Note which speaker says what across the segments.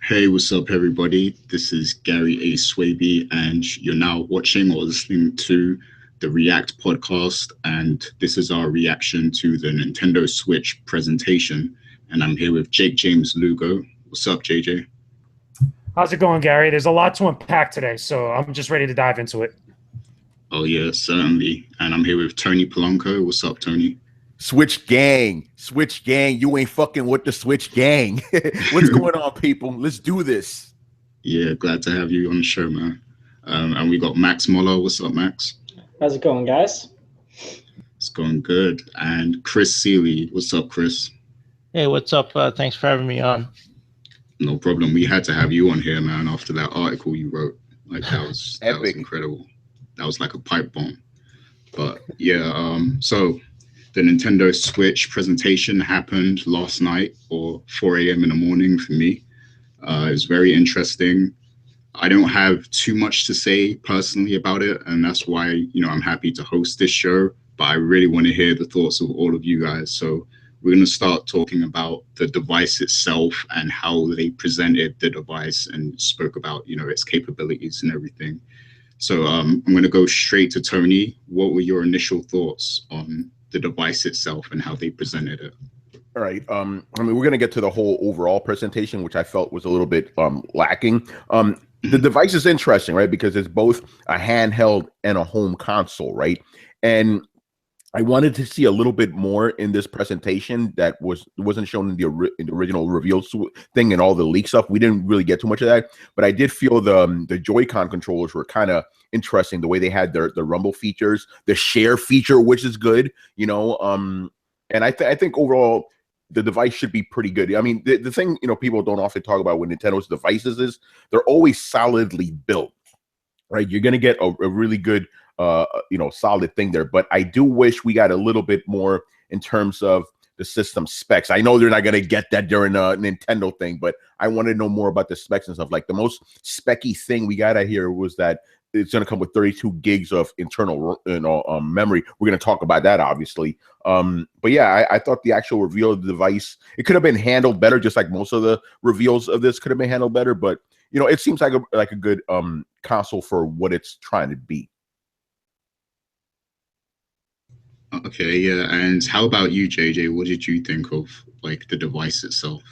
Speaker 1: Hey, what's up, everybody? This is Gary A. Swaby, and you're now watching or listening to the React podcast. And this is our reaction to the Nintendo Switch presentation. And I'm here with Jake James Lugo. What's up, JJ?
Speaker 2: How's it going, Gary? There's a lot to unpack today, so I'm just ready to dive into it.
Speaker 1: Oh, yeah, certainly. And I'm here with Tony Polanco. What's up, Tony?
Speaker 3: Switch gang, you ain't fucking with the Switch gang. What's going on, people? Let's do this.
Speaker 1: Yeah, glad to have you on the show, man. And we got Max Moller. What's up, Max?
Speaker 4: How's it going, guys?
Speaker 1: It's going good. And Chris Seeley. What's up, Chris?
Speaker 5: Hey, what's up? Thanks for having me on.
Speaker 1: No problem. We had to have you on here, man, after that article you wrote. Like, that was incredible. That was like a pipe bomb. But yeah, so the Nintendo Switch presentation happened last night, or 4 a.m. in the morning for me. It was very interesting. I don't have too much to say personally about it, and that's why, I'm happy to host this show, but I really want to hear the thoughts of all of you guys. So we're going to start talking about the device itself and how they presented the device and spoke about, its capabilities and everything. So I'm going to go straight to Tony. What were your initial thoughts on the device itself and how they presented it?
Speaker 3: All right. We're going to get to the whole overall presentation, which I felt was a little bit lacking. The device is interesting, right? Because it's both a handheld and a home console, right? And I wanted to see a little bit more in this presentation that wasn't shown in the original reveal thing and all the leak stuff. We didn't really get too much of that, but I did feel the Joy-Con controllers were kind of interesting. The way they had the rumble features, the share feature, which is good, and I think overall the device should be pretty good. I mean, the thing people don't often talk about with Nintendo's devices is they're always solidly built, right? You're gonna get a really good solid thing there, but I do wish we got a little bit more in terms of the system specs. I know they're not going to get that during a Nintendo thing, but I want to know more about the specs and stuff. Like the most specky thing we got out here was that it's going to come with 32 gigs of internal memory. We're going to talk about that, obviously. But yeah, I thought the actual reveal of the device, it could have been handled better, just like most of the reveals of this could have been handled better. But it seems like a good console for what it's trying to be.
Speaker 1: Okay, yeah. And how about you, JJ? What did you think of like the device itself?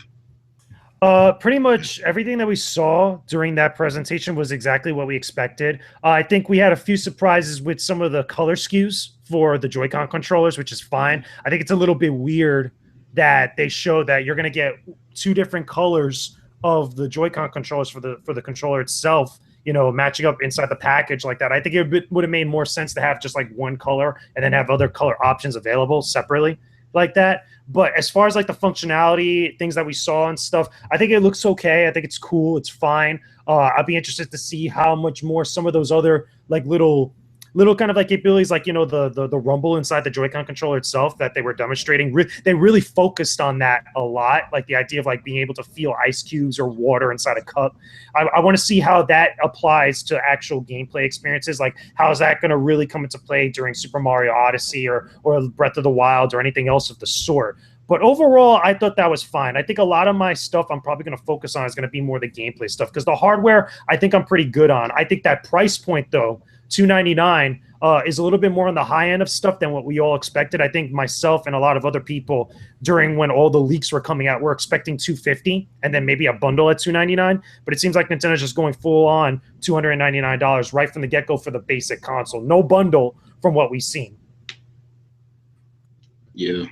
Speaker 2: Pretty much everything that we saw during that presentation was exactly what we expected. I think we had a few surprises with some of the color skews for the Joy-Con controllers, which is fine. I think it's a little bit weird that they show that you're going to get two different colors of the Joy-Con controllers for the controller itself, matching up inside the package like that. I think it would have made more sense to have just like one color and then have other color options available separately like that. But as far as like the functionality, things that we saw and stuff, I think it looks okay. I think it's cool. It's fine. I'll be interested to see how much more some of those other like little kind of like capabilities, like, the rumble inside the Joy-Con controller itself that they were demonstrating. They really focused on that a lot, like the idea of like being able to feel ice cubes or water inside a cup. I want to see how that applies to actual gameplay experiences. Like, how is that going to really come into play during Super Mario Odyssey or Breath of the Wild or anything else of the sort? But overall, I thought that was fine. I think a lot of my stuff I'm probably going to focus on is going to be more the gameplay stuff, because the hardware I think I'm pretty good on. I think that price point, though, $299, is a little bit more on the high end of stuff than what we all expected. I think myself and a lot of other people during when all the leaks were coming out were expecting $250 and then maybe a bundle at $299. But it seems like Nintendo's just going full on $299 right from the get-go for the basic console. No bundle from what we've seen.
Speaker 1: Yeah,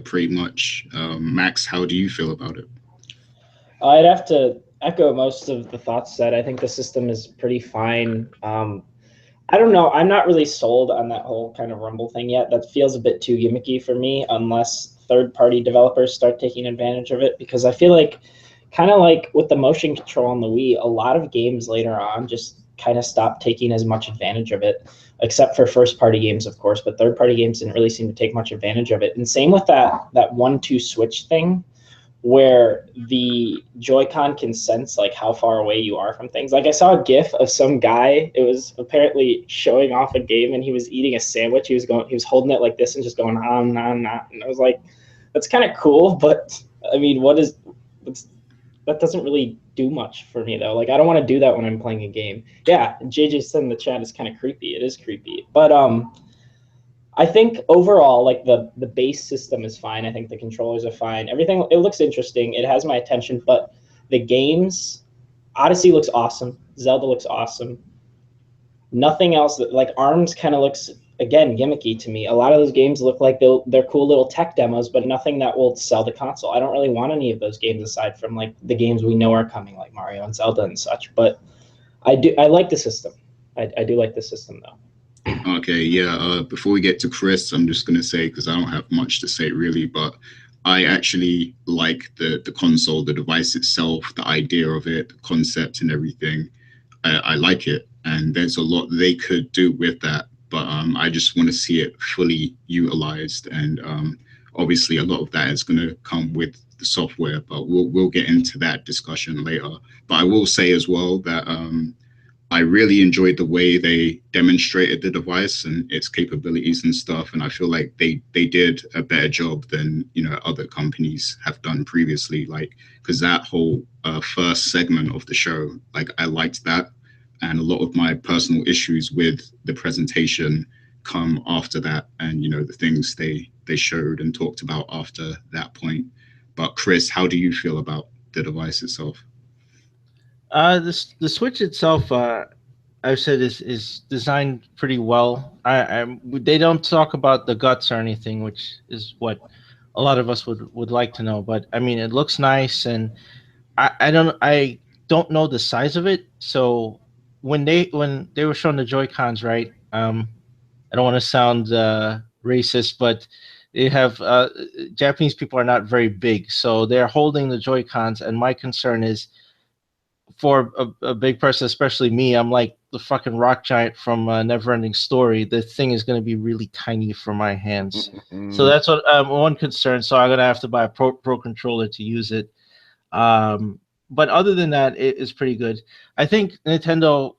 Speaker 1: pretty much. Max, how do you feel about it?
Speaker 4: I'd have to echo most of the thoughts said. I think the system is pretty fine. I don't know. I'm not really sold on that whole kind of rumble thing yet. That feels a bit too gimmicky for me, unless third-party developers start taking advantage of it, because I feel like, kind of like with the motion control on the Wii, a lot of games later on just kind of stopped taking as much advantage of it, except for first-party games, of course, but third-party games didn't really seem to take much advantage of it. And same with that 1-2 switch thing, where the Joy-Con can sense like how far away you are from things. Like, I saw a GIF of some guy. It was apparently showing off a game, and he was eating a sandwich. He was holding it like this and just going on. And I was like, that's kind of cool, but I mean, what's that doesn't really do much for me though. Like I don't want to do that when I'm playing a game. Yeah, JJ said in the chat is kind of creepy. It is creepy, but I think overall, like the base system is fine. I think the controllers are fine. Everything, it looks interesting. It has my attention, but the games, Odyssey looks awesome. Zelda looks awesome. Nothing else like ARMS kind of looks, again, gimmicky to me. A lot of those games look like they're cool little tech demos, but nothing that will sell the console. I don't really want any of those games aside from like the games we know are coming, like Mario and Zelda and such. But I like the system. I do like the system though.
Speaker 1: Okay, yeah. Before we get to Chris, I'm just gonna say, because I don't have much to say really, but I actually like the console, the device itself, the idea of it, the concept and everything. I like it, and there's a lot they could do with that. But I just want to see it fully utilized, and obviously a lot of that is going to come with the software. But we'll get into that discussion later. But I will say as well that I really enjoyed the way they demonstrated the device and its capabilities and stuff. And I feel like they did a better job than, other companies have done previously. Like, because that whole first segment of the show, like I liked that. And a lot of my personal issues with the presentation come after that. And, the things they showed and talked about after that point. But Chris, how do you feel about the device itself?
Speaker 5: The Switch itself, I've said is designed pretty well. They don't talk about the guts or anything, which is what a lot of us would like to know. But I mean, it looks nice, and I don't know the size of it. So when they were showing the Joy-Cons, right? I don't want to sound racist, but they have Japanese people are not very big, so they're holding the Joy-Cons, and my concern is, for a big person, especially me, I'm like the fucking rock giant from Neverending Story. The thing is going to be really tiny for my hands. So that's what one concern. So I'm going to have to buy a pro controller to use it. But other than that, it is pretty good. I think Nintendo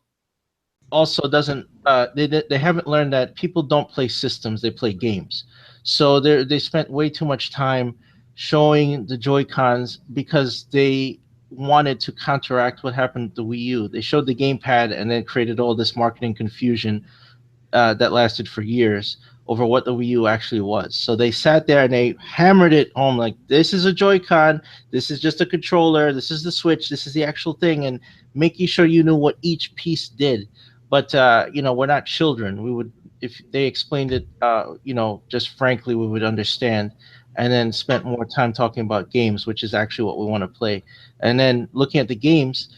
Speaker 5: also doesn't, they haven't learned that people don't play systems, they play games. So they spent way too much time showing the Joy-Cons because they wanted to counteract what happened to Wii U. They showed the gamepad and then created all this marketing confusion that lasted for years over what the Wii U actually was. So they sat there and they hammered it home like, this is a Joy-Con, this is just a controller, this is the Switch, this is the actual thing, and making sure you knew what each piece did. But we're not children. We would, if they explained it, just frankly, we would understand. And then spent more time talking about games, which is actually what we want to play. And then looking at the games,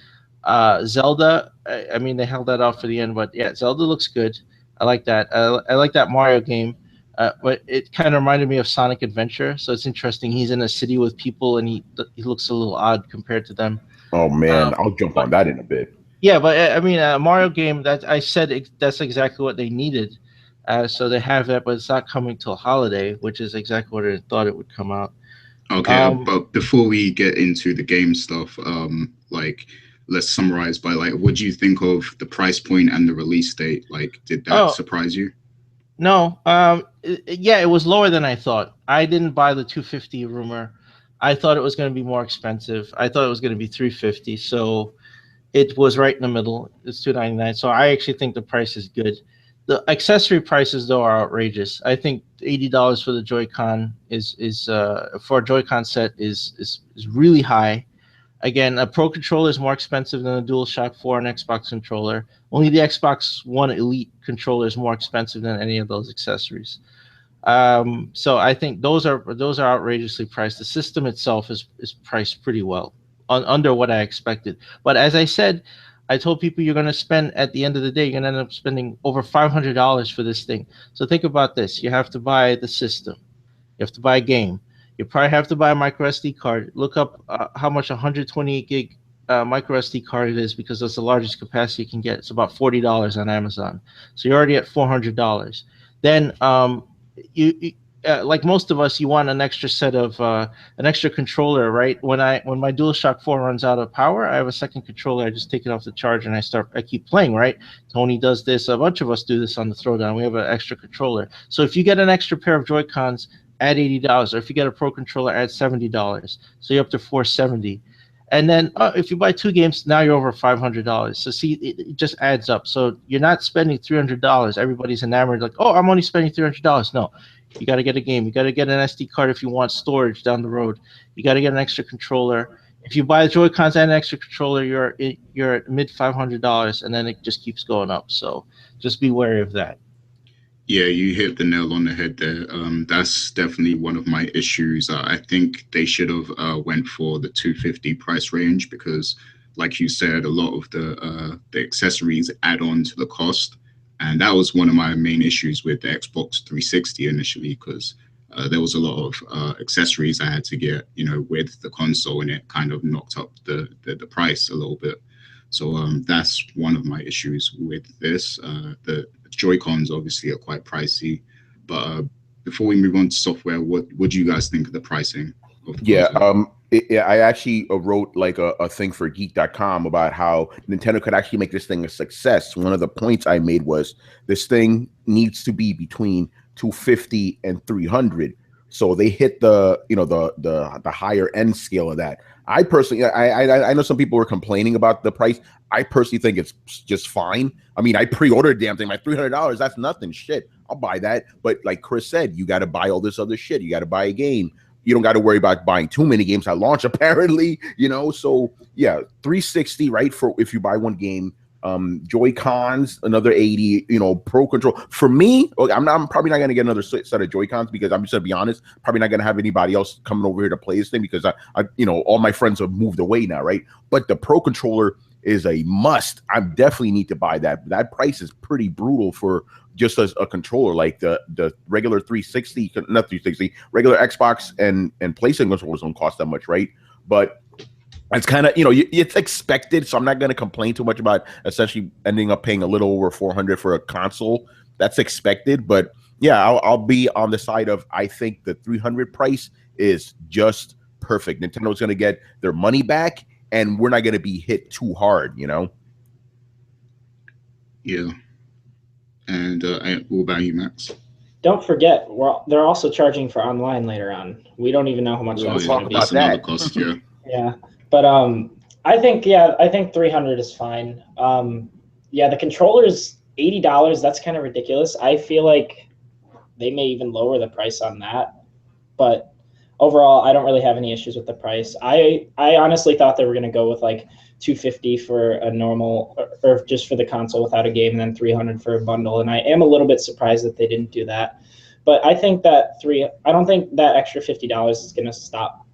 Speaker 5: Zelda, I mean, they held that out for the end, but yeah, Zelda looks good. I like that. I like that Mario game, but it kind of reminded me of Sonic Adventure. So it's interesting. He's in a city with people, and he looks a little odd compared to them.
Speaker 3: Oh, man, I'll jump on that in a bit.
Speaker 5: Yeah, but I mean, Mario game, that I said that's exactly what they needed. So they have that, but it's not coming till holiday, which is exactly what I thought it would come out.
Speaker 1: Okay, but before we get into the game stuff, let's summarize by what do you think of the price point and the release date? Like, did that surprise you?
Speaker 5: No, yeah, it was lower than I thought. I didn't buy the $250 rumor. I thought it was going to be more expensive. I thought it was going to be $350. So it was right in the middle. It's $299. So I actually think the price is good. The accessory prices, though, are outrageous. I think $80 for the Joy-Con is for a Joy-Con set is really high. Again, a Pro controller is more expensive than a DualShock 4 and Xbox controller. Only the Xbox One Elite controller is more expensive than any of those accessories. So I think those are outrageously priced. The system itself is priced pretty well, under what I expected. But as I said, I told people you're going to spend, at the end of the day, you're going to end up spending over $500 for this thing. So think about this. You have to buy the system. You have to buy a game. You probably have to buy a micro SD card. Look up how much 128 gig micro SD card it is, because that's the largest capacity you can get. It's about $40 on Amazon. So you're already at $400. Then you like most of us, you want an extra set of an extra controller, right? When my DualShock 4 runs out of power, I have a second controller. I just take it off the charge and I keep playing, right? Tony does this. A bunch of us do this on the Throwdown. We have an extra controller. So if you get an extra pair of Joy-Cons, add $80, or if you get a Pro controller, add $70. So you're up to $470. And then if you buy 2 games, now you're over $500. So see, it just adds up. So you're not spending $300. Everybody's enamored, like, oh, I'm only spending $300. No, you got to get a game. You got to get an SD card if you want storage down the road. You got to get an extra controller. If you buy the Joy-Cons and an extra controller, you're at mid $500, and then it just keeps going up. So just be wary of that.
Speaker 1: Yeah, you hit the nail on the head there. That's definitely one of my issues. I think they should have went for the 250 price range because, like you said, a lot of the accessories add on to the cost, and that was one of my main issues with the Xbox 360 initially because there was a lot of accessories I had to get, with the console, and it kind of knocked up the price a little bit. So that's one of my issues with this. The Joy-Cons obviously are quite pricey, but before we move on to software, what do you guys think of the pricing of the console?
Speaker 3: I actually wrote like a thing for geek.com about how Nintendo could actually make this thing a success. One of the points I made was this thing needs to be between 250 and 300. So they hit the higher end scale of that. I personally, I know some people were complaining about the price. I personally think it's just fine. I mean, I pre-ordered a damn thing, like $300. That's nothing. Shit, I'll buy that. But like Chris said, you got to buy all this other shit. You got to buy a game. You don't got to worry about buying too many games at launch, apparently. So yeah, 360, right? For if you buy one game. Joy-Cons, another 80, Pro Control. For me, I'm probably not going to get another set of Joy-Cons because I'm just going to be honest, probably not going to have anybody else coming over here to play this thing because I all my friends have moved away now, right? But the Pro Controller is a must. I definitely need to buy that. That price is pretty brutal for just as a controller. Like the regular 360, not 360, regular Xbox and PlayStation controllers don't cost that much, right? But it's kind of, it's expected, so I'm not going to complain too much about essentially ending up paying a little over $400 for a console. That's expected, but yeah, I'll be on the side of I think the 300 price is just perfect. Nintendo's going to get their money back, and we're not going to be hit too hard,
Speaker 1: Yeah. And what about you, Max?
Speaker 4: Don't forget, they're also charging for online later on. We don't even know how much that's going to be.
Speaker 1: That's another cost, yeah.
Speaker 4: Yeah. But I think 300 is fine. The controller's $80. That's kind of ridiculous. I feel like they may even lower the price on that. But overall, I don't really have any issues with the price. I honestly thought they were going to go with like $250 for a normal or just for the console without a game, and then $300 for a bundle. And I am a little bit surprised that they didn't do that. But I think I don't think that extra $50 is going to stop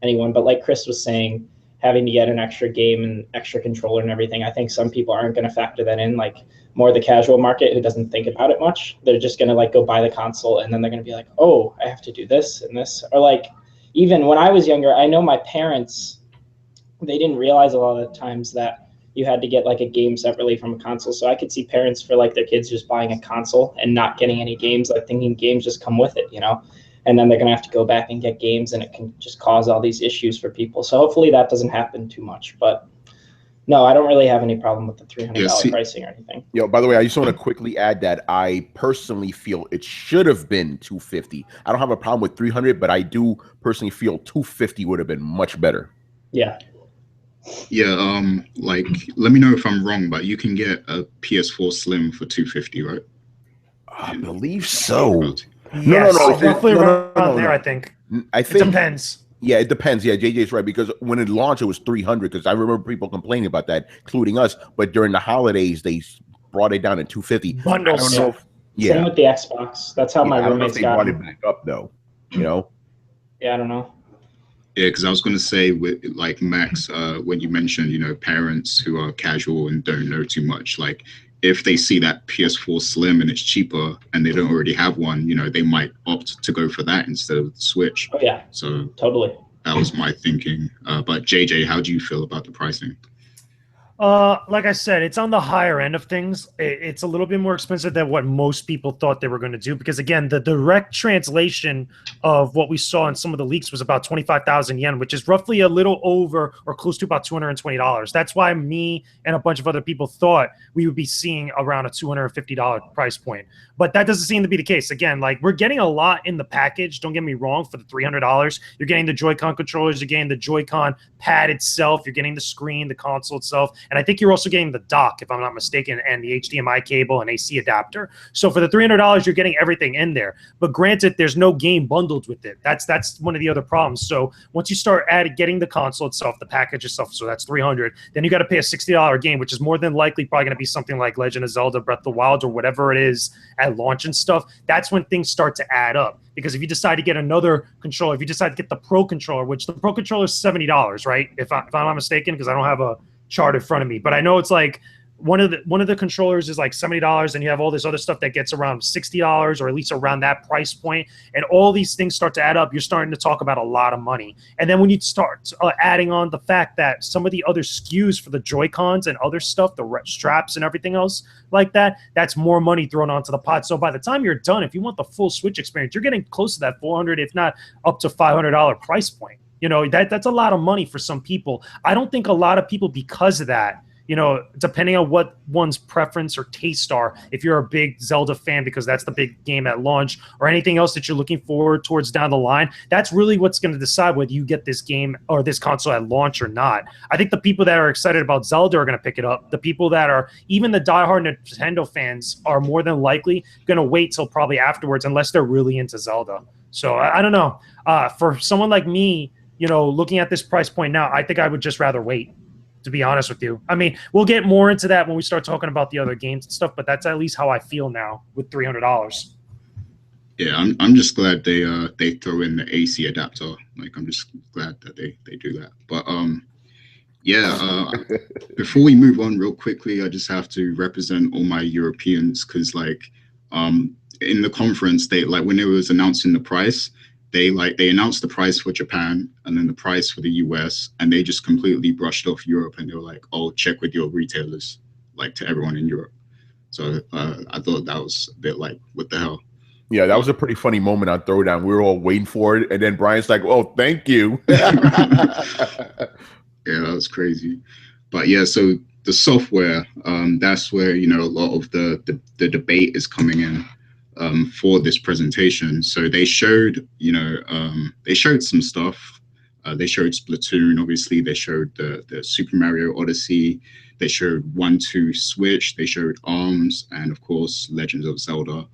Speaker 4: anyone. But like Chris was saying, having to get an extra game and extra controller and everything, I think some people aren't going to factor that in, like more the casual market who doesn't think about it much. They're just going to like go buy the console, and then they're going to be like, oh, I have to do this and this. Or like even when I was younger, I know my parents, they didn't realize a lot of the times that you had to get like a game separately from a console. So I could see parents for like their kids just buying a console and not getting any games, like thinking games just come with it, and then they're going to have to go back and get games, and it can just cause all these issues for people. So hopefully that doesn't happen too much. But no, I don't really have any problem with the $300 pricing or anything.
Speaker 3: By the way, I just want to quickly add that I personally feel it should have been $250. I don't have a problem with $300, but I do personally feel $250 would have been much better.
Speaker 4: Yeah.
Speaker 1: Yeah, like, let me know if I'm wrong, but you can get a PS4 Slim for $250, right?
Speaker 3: I believe so.
Speaker 2: Yes,
Speaker 3: no.
Speaker 2: Roughly around there, I think.
Speaker 3: I think
Speaker 2: it depends.
Speaker 3: Yeah, it depends. Yeah, JJ's right, because when it launched, it was $300. Because I remember people complaining about that, including us. But during the holidays, they brought it down to $250.
Speaker 2: Bundles.
Speaker 3: I don't know.
Speaker 4: Same with the Xbox. That's how my roommates got
Speaker 3: brought it back up, though.
Speaker 4: Yeah, I don't know.
Speaker 1: Yeah, because I was going to say, with like Max, when you mentioned, parents who are casual and don't know too much, like if they see that PS4 Slim and it's cheaper and they don't already have one, they might opt to go for that instead of the Switch.
Speaker 4: Oh, yeah.
Speaker 1: So
Speaker 4: totally.
Speaker 1: That was my thinking. But JJ, how do you feel about the pricing?
Speaker 2: Like I said, it's on the higher end of things. It's a little bit more expensive than what most people thought they were going to do because, again, the direct translation of what we saw in some of the leaks was about 25,000 yen, which is roughly a little over or close to about $220. That's why me and a bunch of other people thought we would be seeing around a $250 price point. But that doesn't seem to be the case. Again, like we're getting a lot in the package. Don't get me wrong. For the $300, you're getting the Joy-Con controllers, you're getting the Joy-Con pad itself, you're getting the screen, the console itself, and I think you're also getting the dock, if I'm not mistaken, and the HDMI cable and AC adapter. So for the $300, you're getting everything in there. But granted, there's no game bundled with it. That's one of the other problems. So once you start getting the console itself, the package itself, so that's $300, then you got to pay a $60 game, which is more than likely probably going to be something like Legend of Zelda Breath of the Wild or whatever it is at launch and stuff. That's when things start to add up. Because if you decide to get another controller, if you decide to get the Pro controller, which the Pro controller is $70, right? If I'm not mistaken, because I don't have a chart in front of me, but I know it's like one of the controllers is like $70, and you have all this other stuff that gets around $60 or at least around that price point, and all these things start to add up. You're starting to talk about a lot of money. And then when you start adding on the fact that some of the other SKUs for the Joy-Cons and other stuff, the straps and everything else like that, that's more money thrown onto the pot. So by the time you're done, if you want the full Switch experience, you're getting close to that $400, if not up to $500 price point. You know, that's a lot of money for some people. I don't think a lot of people, because of that, you know, depending on what one's preference or taste are, if you're a big Zelda fan because that's the big game at launch, or anything else that you're looking forward towards down the line, that's really what's going to decide whether you get this game or this console at launch or not. I think the people that are excited about Zelda are going to pick it up. The people that are, even the diehard Nintendo fans, are more than likely going to wait till probably afterwards unless they're really into Zelda. So I don't know. For someone like me, you know, looking at this price point now, I think I would just rather wait, to be honest with you. I mean, we'll get more into that when we start talking about the other games and stuff, but that's at least how I feel now with $300.
Speaker 1: Yeah, I'm just glad they throw in the AC adapter. Like, I'm just glad that they do that. But before we move on real quickly, I just have to represent all my Europeans, because like in the conference, they, like, when it was announcing the price, they announced the price for Japan and then the price for the US, and they just completely brushed off Europe, and they were like, "Oh, check with your retailers," like to everyone in Europe. So I thought that was a bit like, what the hell?
Speaker 3: Yeah, that was a pretty funny moment on Throwdown. We were all waiting for it, and then Brian's like, "Oh, thank you."
Speaker 1: Yeah, that was crazy. But yeah, so the software, that's where, you know, a lot of the debate is coming in. For this presentation. So they showed, you know, they showed some stuff. They showed Splatoon, obviously. They showed the Super Mario Odyssey. They showed 1-2 Switch. They showed ARMS, and of course, Legends of Zelda.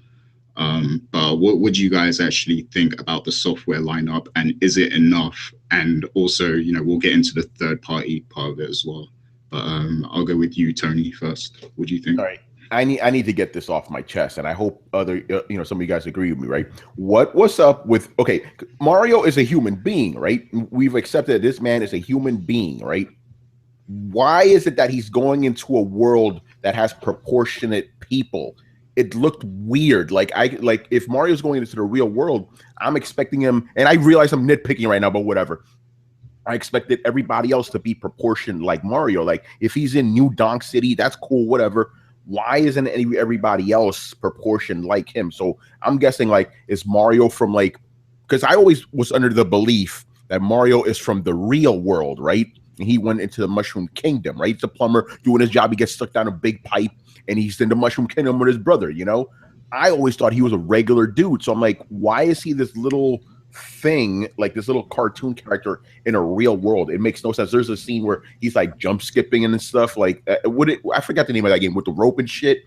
Speaker 1: But what would you guys actually think about the software lineup, and is it enough? And also, you know, we'll get into the third-party part of it as well. But I'll go with you, Tony, first. What do you think?
Speaker 3: All right. I need to get this off my chest, and I hope other some of you guys agree with me, right? What's up with, okay, Mario is a human being, right? We've accepted that this man is a human being, right? Why is it that he's going into a world that has proportionate people? It looked weird. Like if Mario's going into the real world, I'm expecting him, and I realize I'm nitpicking right now, but whatever. I expected everybody else to be proportioned like Mario. Like if he's in New Donk City, that's cool, whatever. Why isn't everybody else proportioned like him? So I'm guessing, like, is Mario from, like, because I always was under the belief that Mario is from the real world, right? And he went into the Mushroom Kingdom, right? He's a plumber doing his job. He gets stuck down a big pipe, and he's in the Mushroom Kingdom with his brother, you know? I always thought he was a regular dude. So I'm like, why is he this little thing, like this little cartoon character in a real world? It makes no sense. There's a scene where he's like jump skipping and stuff, like I forgot the name of that game with the rope and shit.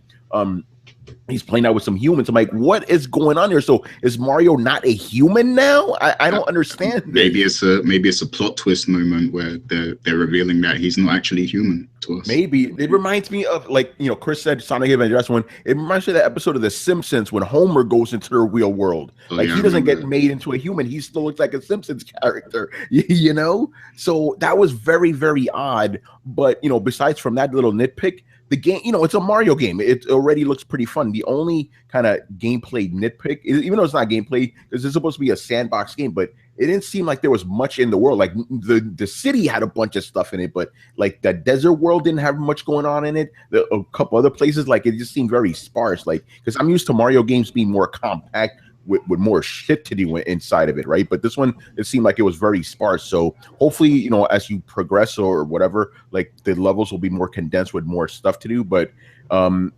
Speaker 3: He's playing out with some humans. I'm like, what is going on here? So is Mario not a human now? I don't understand.
Speaker 1: Maybe it's a plot twist moment where they're revealing that he's not actually human to us.
Speaker 3: Maybe it reminds me of, like, you know, Chris said Sonic Adventure one. It reminds me of that episode of The Simpsons when Homer goes into the real world. Like, he doesn't get made into a human. He still looks like a Simpsons character, you know? So that was very, very odd. But, you know, besides from that little nitpick, the game, you know, it's a Mario game. It already looks pretty fun. The only kind of gameplay nitpick, even though it's not gameplay, because it's supposed to be a sandbox game, but it didn't seem like there was much in the world. Like the city had a bunch of stuff in it, but like that desert world didn't have much going on in it. A couple other places, like it just seemed very sparse. Like, because I'm used to Mario games being more compact with more shit to do inside of it, right? But this one, it seemed like it was very sparse. So hopefully, you know, as you progress or whatever, like the levels will be more condensed with more stuff to do. But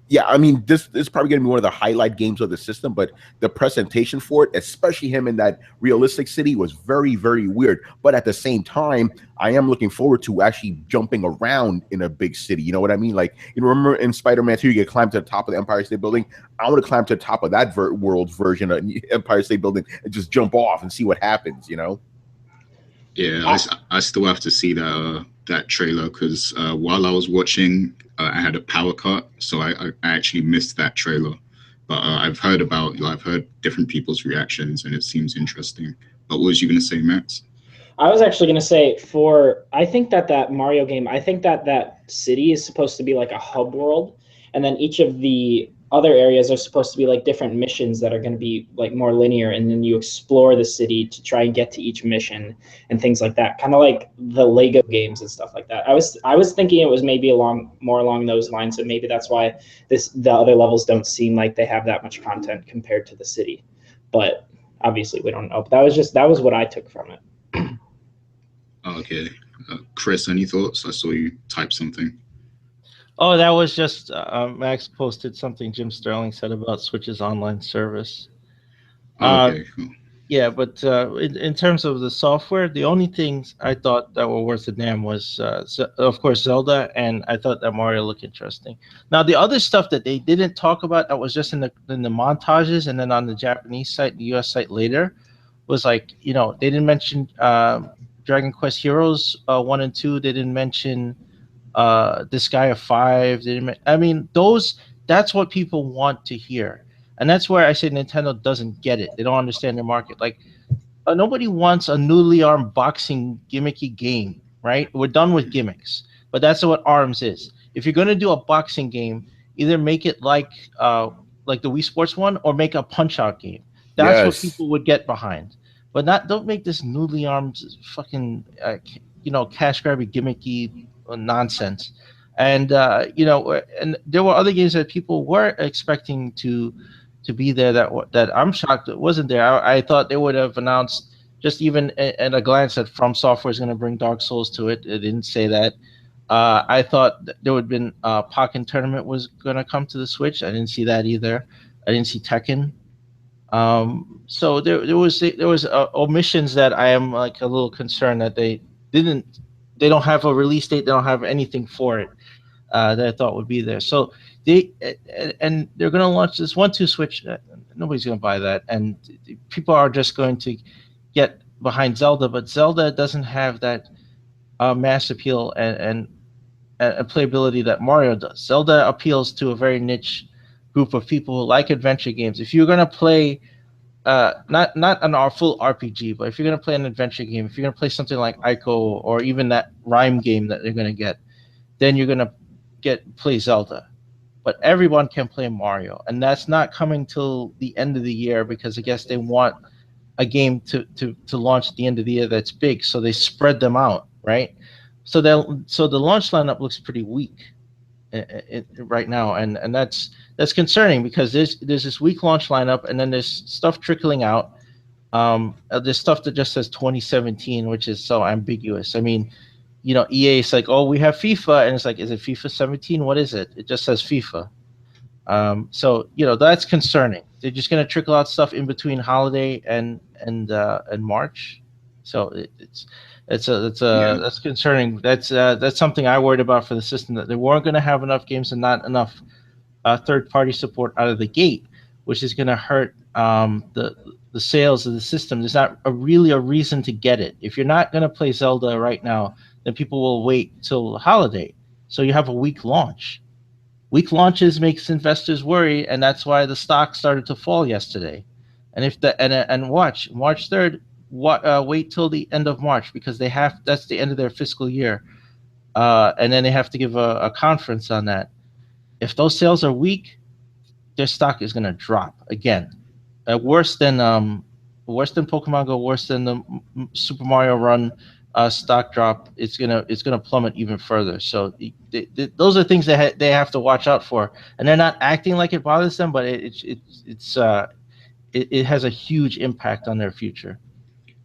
Speaker 3: yeah, I mean, this is probably going to be one of the highlight games of the system, but the presentation for it, especially him in that realistic city, was very, very weird. But at the same time, I am looking forward to actually jumping around in a big city. You know what I mean? Like, you know, remember in Spider-Man 2, you get climbed to the top of the Empire State Building? I want to climb to the top of that world's version of Empire State Building and just jump off and see what happens, you know?
Speaker 1: Yeah, I still have to see that trailer because while I was watching, I had a power cut, so I actually missed that trailer. But I've heard different people's reactions, and it seems interesting. But what was you going to say, Max?
Speaker 4: I was actually going to say I think that Mario game, I think that city is supposed to be like a hub world, and then each of the other areas are supposed to be like different missions that are going to be like more linear, and then you explore the city to try and get to each mission and things like that, kind of like the Lego games and stuff like that. I was thinking it was maybe more along those lines, and maybe that's why the other levels don't seem like they have that much content compared to the city, but obviously we don't know. But that was what I took from it.
Speaker 1: Okay, Chris, any thoughts? I saw you type something.
Speaker 5: Oh, that was just Max posted something Jim Sterling said about Switch's online service.
Speaker 1: Okay, cool.
Speaker 5: Yeah, but in terms of the software, the only things I thought that were worth a damn was, of course, Zelda, and I thought that Mario looked interesting. Now, the other stuff that they didn't talk about that was just in the montages and then on the Japanese site, the US site later, was like, you know, they didn't mention Dragon Quest Heroes 1 and 2. They didn't mention Disgaea 5. I mean, that's what people want to hear. And that's where I say Nintendo doesn't get it. They don't understand their market. Like, nobody wants a newly armed boxing gimmicky game, right? We're done with gimmicks. But that's what ARMS is. If you're going to do a boxing game, either make it like the Wii Sports one or make a Punch-Out game. That's what people would get behind. But don't make this newly armed fucking, cash grabby gimmicky nonsense. And and there were other games that people were expecting to be there that I'm shocked it wasn't there. I thought they would have announced just even at a glance that From Software is going to bring Dark Souls to it. It didn't say that. I thought there would have been Pokken Tournament was going to come to the Switch. I didn't see that either. I didn't see Tekken. So there was omissions that I am like a little concerned that they don't have a release date. They don't have anything for it that I thought would be there. So they're going to launch this 1-2 Switch. Nobody's going to buy that, and people are just going to get behind Zelda. But Zelda doesn't have that mass appeal and playability that Mario does. Zelda appeals to a very niche group of people who like adventure games. If you're going to play not an full RPG, but if you're going to play an adventure game, if you're going to play something like Ico or even that Rhyme game that they're going to get, then you're going to play Zelda. But everyone can play Mario, and that's not coming till the end of the year because I guess they want a game to launch at the end of the year that's big, so they spread them out, right? So the launch lineup looks pretty weak right now, and that's concerning because there's this weak launch lineup, and then there's stuff trickling out. There's stuff that just says 2017, which is so ambiguous. I mean, EA is like, oh, we have FIFA, and it's like, is it FIFA 17? What is it? It just says FIFA. So that's concerning. They're just going to trickle out stuff in between holiday and March. So that's concerning. That's something I worried about for the system, that they weren't going to have enough games and not enough third-party support out of the gate, which is going to hurt the sales of the system. There's not really a reason to get it. If you're not going to play Zelda right now, then people will wait till holiday. So you have a weak launch. Weak launches makes investors worry, and that's why the stock started to fall yesterday. And watch March 3rd. Wait till the end of March because that's the end of their fiscal year, and then they have to give a conference on that. If those sales are weak, their stock is going to drop again, worse than worse than Pokemon Go, worse than the Super Mario Run stock drop. It's gonna plummet even further. So those are things that they have to watch out for, and they're not acting like it bothers them, but it has a huge impact on their future.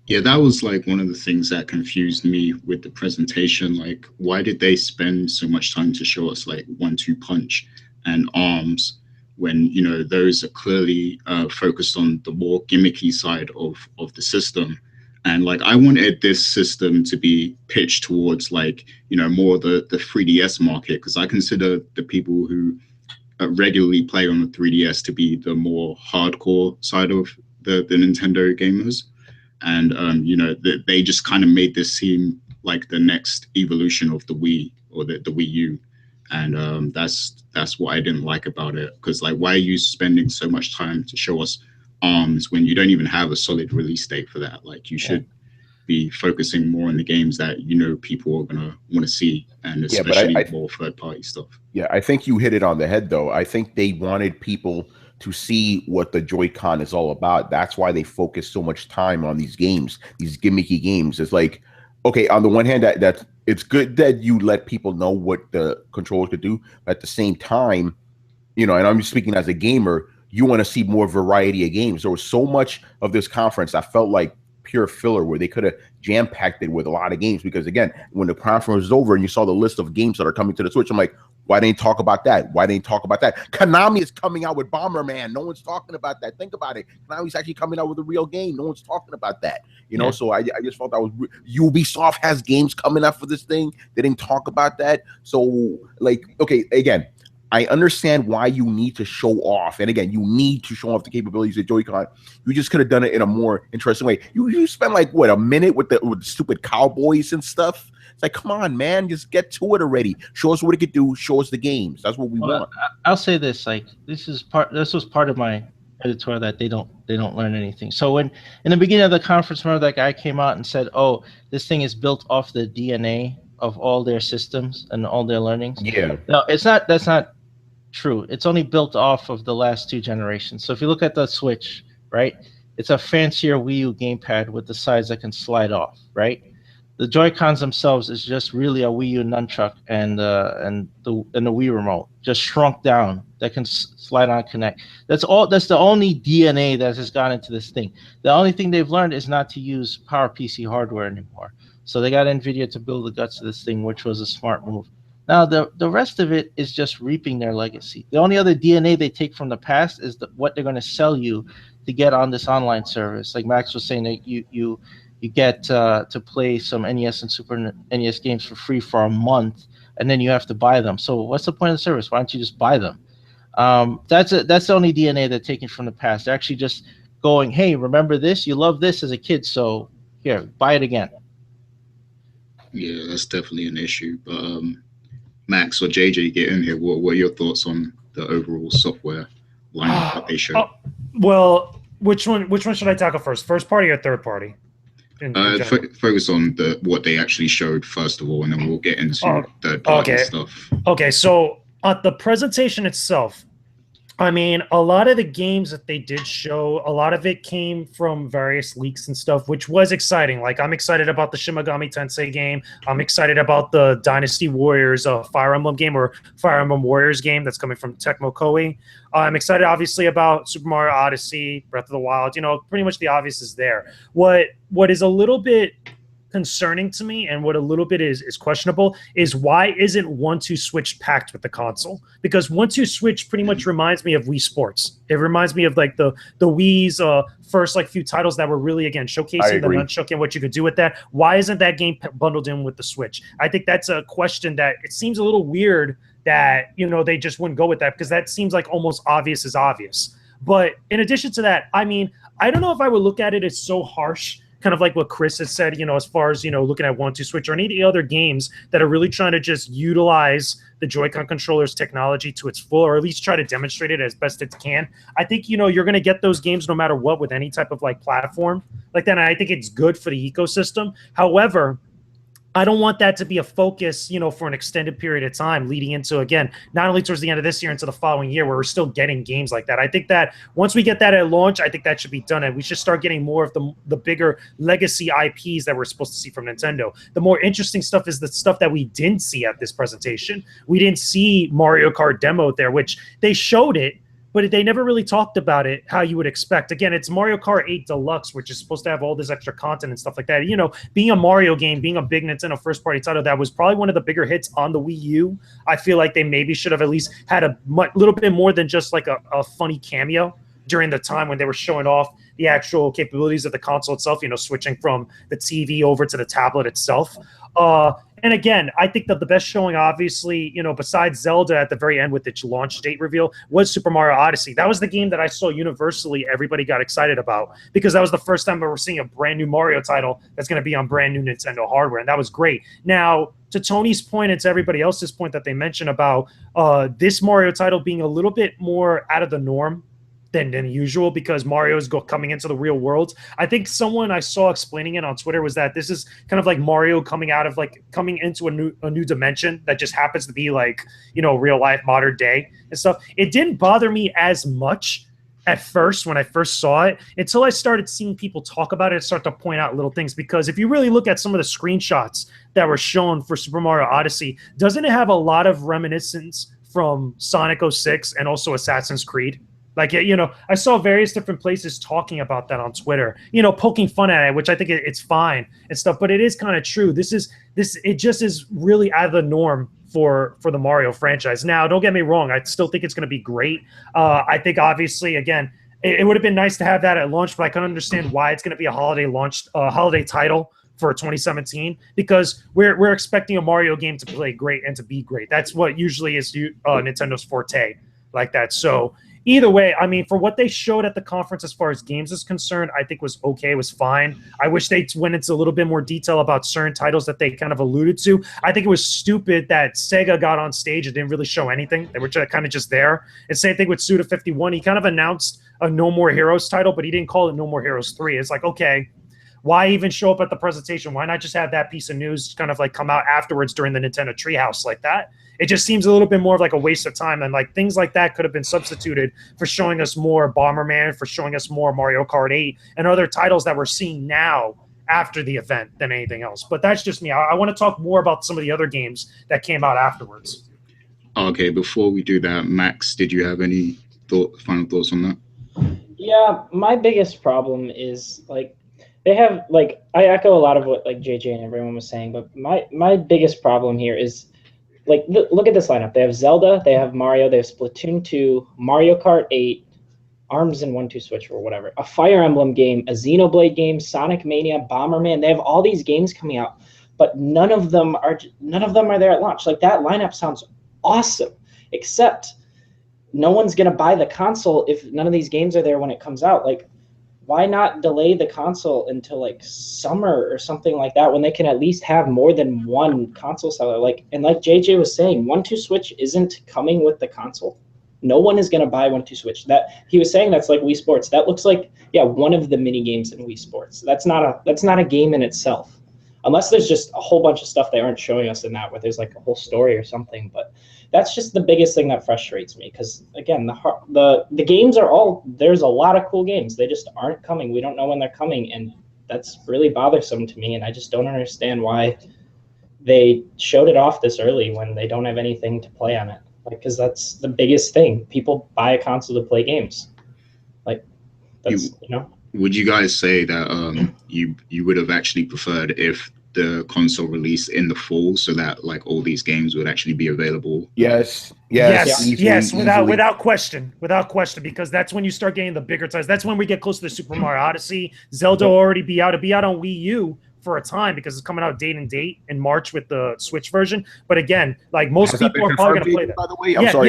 Speaker 1: Yeah, that was like one of the things that confused me with the presentation. Like, why did they spend so much time to show us like 1-2 punch and arms when, you know, those are clearly focused on the more gimmicky side of the system? And like, I wanted this system to be pitched towards like, you know, more the 3DS market, because I consider the people who regularly play on the 3DS to be the more hardcore side of the Nintendo gamers. And you know, they just kind of made this seem like the next evolution of the Wii or the Wii U, and that's what I didn't like about it. Because like, why are you spending so much time to show us arms when you don't even have a solid release date for that? Like, you should be focusing more on the games that, you know, people are gonna want to see, and especially more third-party stuff.
Speaker 3: Yeah, I think you hit it on the head, though. I think they wanted people to see what the Joy-Con is all about. That's why they focus so much time on these games, these gimmicky games. It's like, okay, on the one hand, that it's good that you let people know what the controllers could do. But at the same time, you know, and I'm speaking as a gamer, you want to see more variety of games. There was so much of this conference I felt like pure filler, where they could have jam-packed it with a lot of games. Because again, when the conference was over and you saw the list of games that are coming to the Switch, I'm like, why didn't they talk about that? Why didn't they talk about that? Konami is coming out with Bomberman. No one's talking about that. Think about it. Konami's actually coming out with a real game. No one's talking about that. You know, so I just felt that was Ubisoft has games coming up for this thing. They didn't talk about that. So like, okay, again, I understand why you need to show off. And again, you need to show off the capabilities of Joy-Con. You just could have done it in a more interesting way. You spent like, what, a minute with the stupid cowboys and stuff? It's like, come on, man, just get to it already. Show us what it could do. Show us the games. That's what we want.
Speaker 5: I'll say this, like, this was part of my editorial, that they don't learn anything. So when in the beginning of the conference, remember that guy came out and said, oh, this thing is built off the DNA of all their systems and all their learnings.
Speaker 3: Yeah.
Speaker 5: No, that's not true. It's only built off of the last 2 generations. So if you look at the Switch, right, it's a fancier Wii U gamepad with the sides that can slide off, right? The Joy-Cons themselves is just really a Wii U nunchuck and the Wii remote, just shrunk down, that can slide on, connect. That's all. That's the only DNA that has gone into this thing. The only thing they've learned is not to use PowerPC hardware anymore. So they got NVIDIA to build the guts of this thing, which was a smart move. Now, the rest of it is just reaping their legacy. The only other DNA they take from the past is what they're going to sell you to get on this online service. Like Max was saying, that you get to play some NES and Super NES games for free for a month, and then you have to buy them. So what's the point of the service? Why don't you just buy them? That's the only DNA they're taking from the past. They're actually just going, hey, remember this? You love this as a kid, so here, buy it again.
Speaker 1: Yeah, that's definitely an issue. But Max or JJ, get in here. What are your thoughts on the overall software lineup that they showed?
Speaker 2: Well, which one should I tackle first? First party or third party?
Speaker 1: Focus on what they actually showed first of all, and then we'll get into third party stuff.
Speaker 2: Okay, so the presentation itself, I mean, a lot of the games that they did show, a lot of it came from various leaks and stuff, which was exciting. Like, I'm excited about the Shin Megami Tensei game. I'm excited about the Dynasty Warriors Fire Emblem game, or Fire Emblem Warriors game that's coming from Tecmo Koei. I'm excited, obviously, about Super Mario Odyssey, Breath of the Wild. You know, pretty much the obvious is there. What is a little bit concerning to me, and what a little bit is questionable, is why isn't 1-2 Switch packed with the console? Because 1-2 Switch pretty much reminds me of Wii Sports. It reminds me of like the Wii's first like few titles that were really, again, showcasing the nunchuck and what you could do with that. Why isn't that game bundled in with the Switch? I think that's a question that it seems a little weird that, you know, they just wouldn't go with that, because that seems like almost obvious is obvious. But in addition to that, I mean, I don't know if I would look at it as so harsh, kind of like what Chris has said, you know, as far as, you know, looking at 1-2 Switch or any of the other games that are really trying to just utilize the Joy-Con controller's technology to its full, or at least try to demonstrate it as best it can. I think, you know, you're going to get those games no matter what with any type of like platform like that. And I think it's good for the ecosystem. However, I don't want that to be a focus, for an extended period of time leading into, again, not only towards the end of this year into the following year where we're still getting games like that. I think that once we get that at launch, I think that should be done. And we should start getting more of the bigger legacy IPs that we're supposed to see from Nintendo. The more interesting stuff is the stuff that we didn't see at this presentation. We didn't see Mario Kart demo there, which they showed it, but they never really talked about it how you would expect. Again, it's Mario Kart 8 Deluxe, which is supposed to have all this extra content and stuff like that. Being a Mario game, being a big Nintendo first-party title, that was probably one of the bigger hits on the Wii U. I feel like they maybe should have at least had a little bit more than just like a funny cameo during the time when they were showing off the actual capabilities of the console itself, switching from the TV over to the tablet itself. And again, I think that the best showing, obviously, besides Zelda at the very end with its launch date reveal, was Super Mario Odyssey. That was the game that I saw universally everybody got excited about, because that was the first time we were seeing a brand new Mario title that's going to be on brand new Nintendo hardware, and that was great. Now, to Tony's point and to everybody else's point that they mentioned about this Mario title being a little bit more out of the norm than usual, because Mario is coming into the real world. I think someone I saw explaining it on Twitter was that this is kind of like Mario coming into a new dimension that just happens to be like, real life, modern day and stuff. It didn't bother me as much at first when I first saw it until I started seeing people talk about it and start to point out little things. Because if you really look at some of the screenshots that were shown for Super Mario Odyssey, doesn't it have a lot of reminiscence from Sonic 06 and also Assassin's Creed? Like, I saw various different places talking about that on Twitter, poking fun at it, which I think it's fine and stuff, but it is kind of true. It just is really out of the norm for the Mario franchise. Now, don't get me wrong. I still think it's going to be great. I think, obviously, again, it would have been nice to have that at launch, but I can understand why it's going to be a holiday title for 2017, because we're expecting a Mario game to play great and to be great. That's what usually is Nintendo's forte like that. So either way, I mean, for what they showed at the conference as far as games is concerned, I think was okay, was fine. I wish they went into a little bit more detail about certain titles that they kind of alluded to. I think it was stupid that Sega got on stage and didn't really show anything. They were kind of just there. And same thing with Suda51. He kind of announced a No More Heroes title, but he didn't call it No More Heroes 3. It's like, okay, why even show up at the presentation? Why not just have that piece of news kind of like come out afterwards during the Nintendo Treehouse like that? It just seems a little bit more of like a waste of time. And like things like that could have been substituted for showing us more Bomberman, for showing us more Mario Kart 8 and other titles that we're seeing now after the event than anything else. But that's just me. I want to talk more about some of the other games that came out afterwards.
Speaker 1: Okay, before we do that, Max, did you have any final thoughts on that?
Speaker 4: Yeah, my biggest problem is like they have like I echo a lot of what like JJ and everyone was saying, but my biggest problem here is like look at this lineup. They have Zelda, they have Mario, they have Splatoon 2, Mario Kart 8, ARMS and 1-2 Switch or whatever, a Fire Emblem game, a Xenoblade game, Sonic Mania, Bomberman. They have all these games coming out, but none of them are there at launch. Like that lineup sounds awesome, except no one's gonna buy the console if none of these games are there when it comes out. Like, why not delay the console until like summer or something like that when they can at least have more than one console seller? Like, and like JJ was saying, 1-2 Switch isn't coming with the console. No one is going to buy 1-2 Switch. That he was saying that's like Wii Sports. That looks like one of the mini games in Wii Sports. That's not a game in itself, unless there's just a whole bunch of stuff they aren't showing us in that where there's like a whole story or something. But that's just the biggest thing that frustrates me, because again, the games are all, there's a lot of cool games. They just aren't coming. We don't know when they're coming, and that's really bothersome to me. And I just don't understand why they showed it off this early when they don't have anything to play on it. Like, because that's the biggest thing. People buy a console to play games. Like, that's
Speaker 1: Would you guys say that you would have actually preferred if the console released in the fall, so that like all these games would actually be available?
Speaker 2: Yes, without question, because that's when you start getting the bigger titles. That's when we get close to the Super Mario Odyssey. Zelda will already be out. It'll be out on Wii U for a time because it's coming out date in March with the Switch version. But again, like most people are probably going to play that.
Speaker 3: By the way, I'm sorry.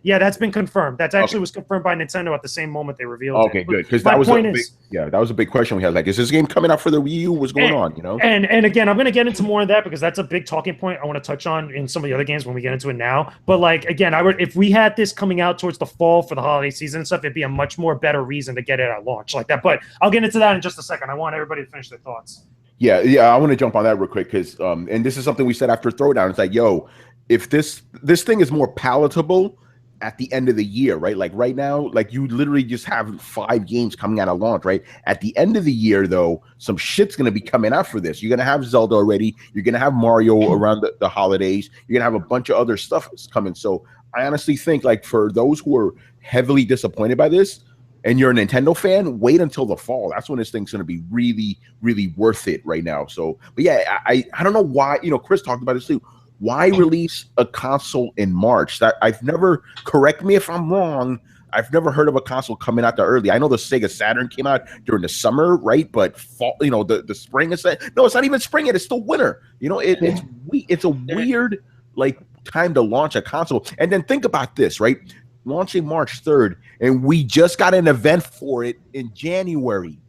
Speaker 2: That's been confirmed. That actually was confirmed by Nintendo at the same moment they revealed it.
Speaker 3: Okay, good, because that was a big question we had. Like, is this game coming out for the Wii U? What's going on?
Speaker 2: And again, I'm going to get into more of that because that's a big talking point I want to touch on in some of the other games when we get into it now. But like again, if we had this coming out towards the fall for the holiday season and stuff, it'd be a much more better reason to get it at launch like that. But I'll get into that in just a second. I want everybody to finish their thoughts.
Speaker 3: Yeah, I want to jump on that real quick because, and this is something we said after Throwdown. It's like, yo, if this thing is more palatable at the end of the year, right? Like right now, like you literally just have 5 games coming out of launch, right? At the end of the year, though, some shit's gonna be coming out for this. You're gonna have Zelda already. You're gonna have Mario around the holidays. You're gonna have a bunch of other stuff coming. So I honestly think, like, for those who are heavily disappointed by this, and you're a Nintendo fan, wait until the fall. That's when this thing's going to be really, really worth it right now. So, but yeah, I don't know why, Chris talked about this too. Why release a console in March? That I've never, correct me if I'm wrong, I've never heard of a console coming out that early. I know the Sega Saturn came out during the summer, right? But fall, the spring is that. No, it's not even spring yet. It's still winter. It's a weird like time to launch a console. And then think about this, right? Launching March 3rd, and we just got an event for it in January.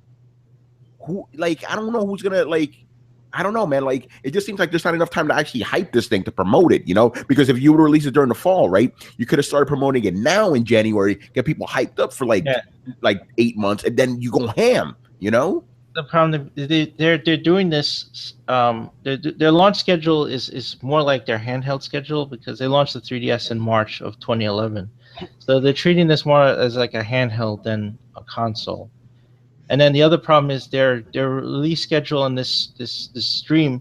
Speaker 3: I don't know who's gonna I don't know, man. Like, it just seems like there's not enough time to actually hype this thing to promote it, because if you would release it during the fall, right, you could have started promoting it now in January, get people hyped up for like 8 months, and then you go ham,
Speaker 5: The problem, they're doing this. Their launch schedule is more like their handheld schedule because they launched the 3DS in March of 2011. So they're treating this more as like a handheld than a console. And then the other problem is their release schedule on this stream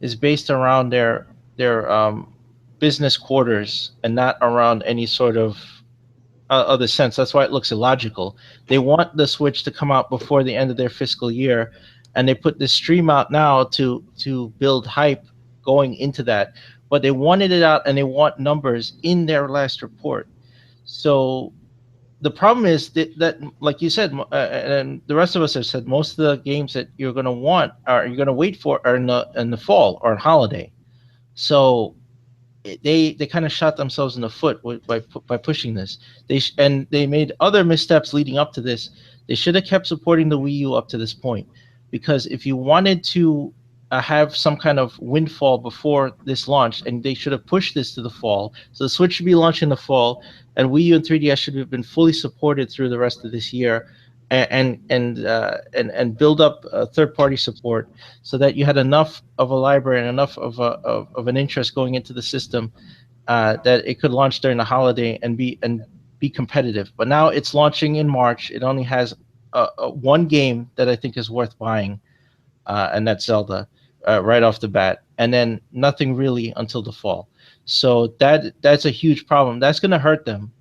Speaker 5: is based around their business quarters and not around any sort of other sense. That's why it looks illogical. They want the Switch to come out before the end of their fiscal year, and they put this stream out now to build hype going into that. But they wanted it out, and they want numbers in their last report. So the problem is that like you said, and the rest of us have said, most of the games that you're going to want you're going to wait for are in the fall or holiday. So they kind of shot themselves in the foot by pushing this. They made other missteps leading up to this. They should have kept supporting the Wii U up to this point, because if you wanted to have some kind of windfall before this launch, and they should have pushed this to the fall. So the Switch should be launched in the fall, and Wii U and 3DS should have been fully supported through the rest of this year, and build up third-party support so that you had enough of a library and enough of an interest going into the system that it could launch during the holiday and be competitive. But now it's launching in March. It only has one game that I think is worth buying, and that's Zelda. Right off the bat, and then nothing really until the fall. So that's a huge problem. That's going to hurt them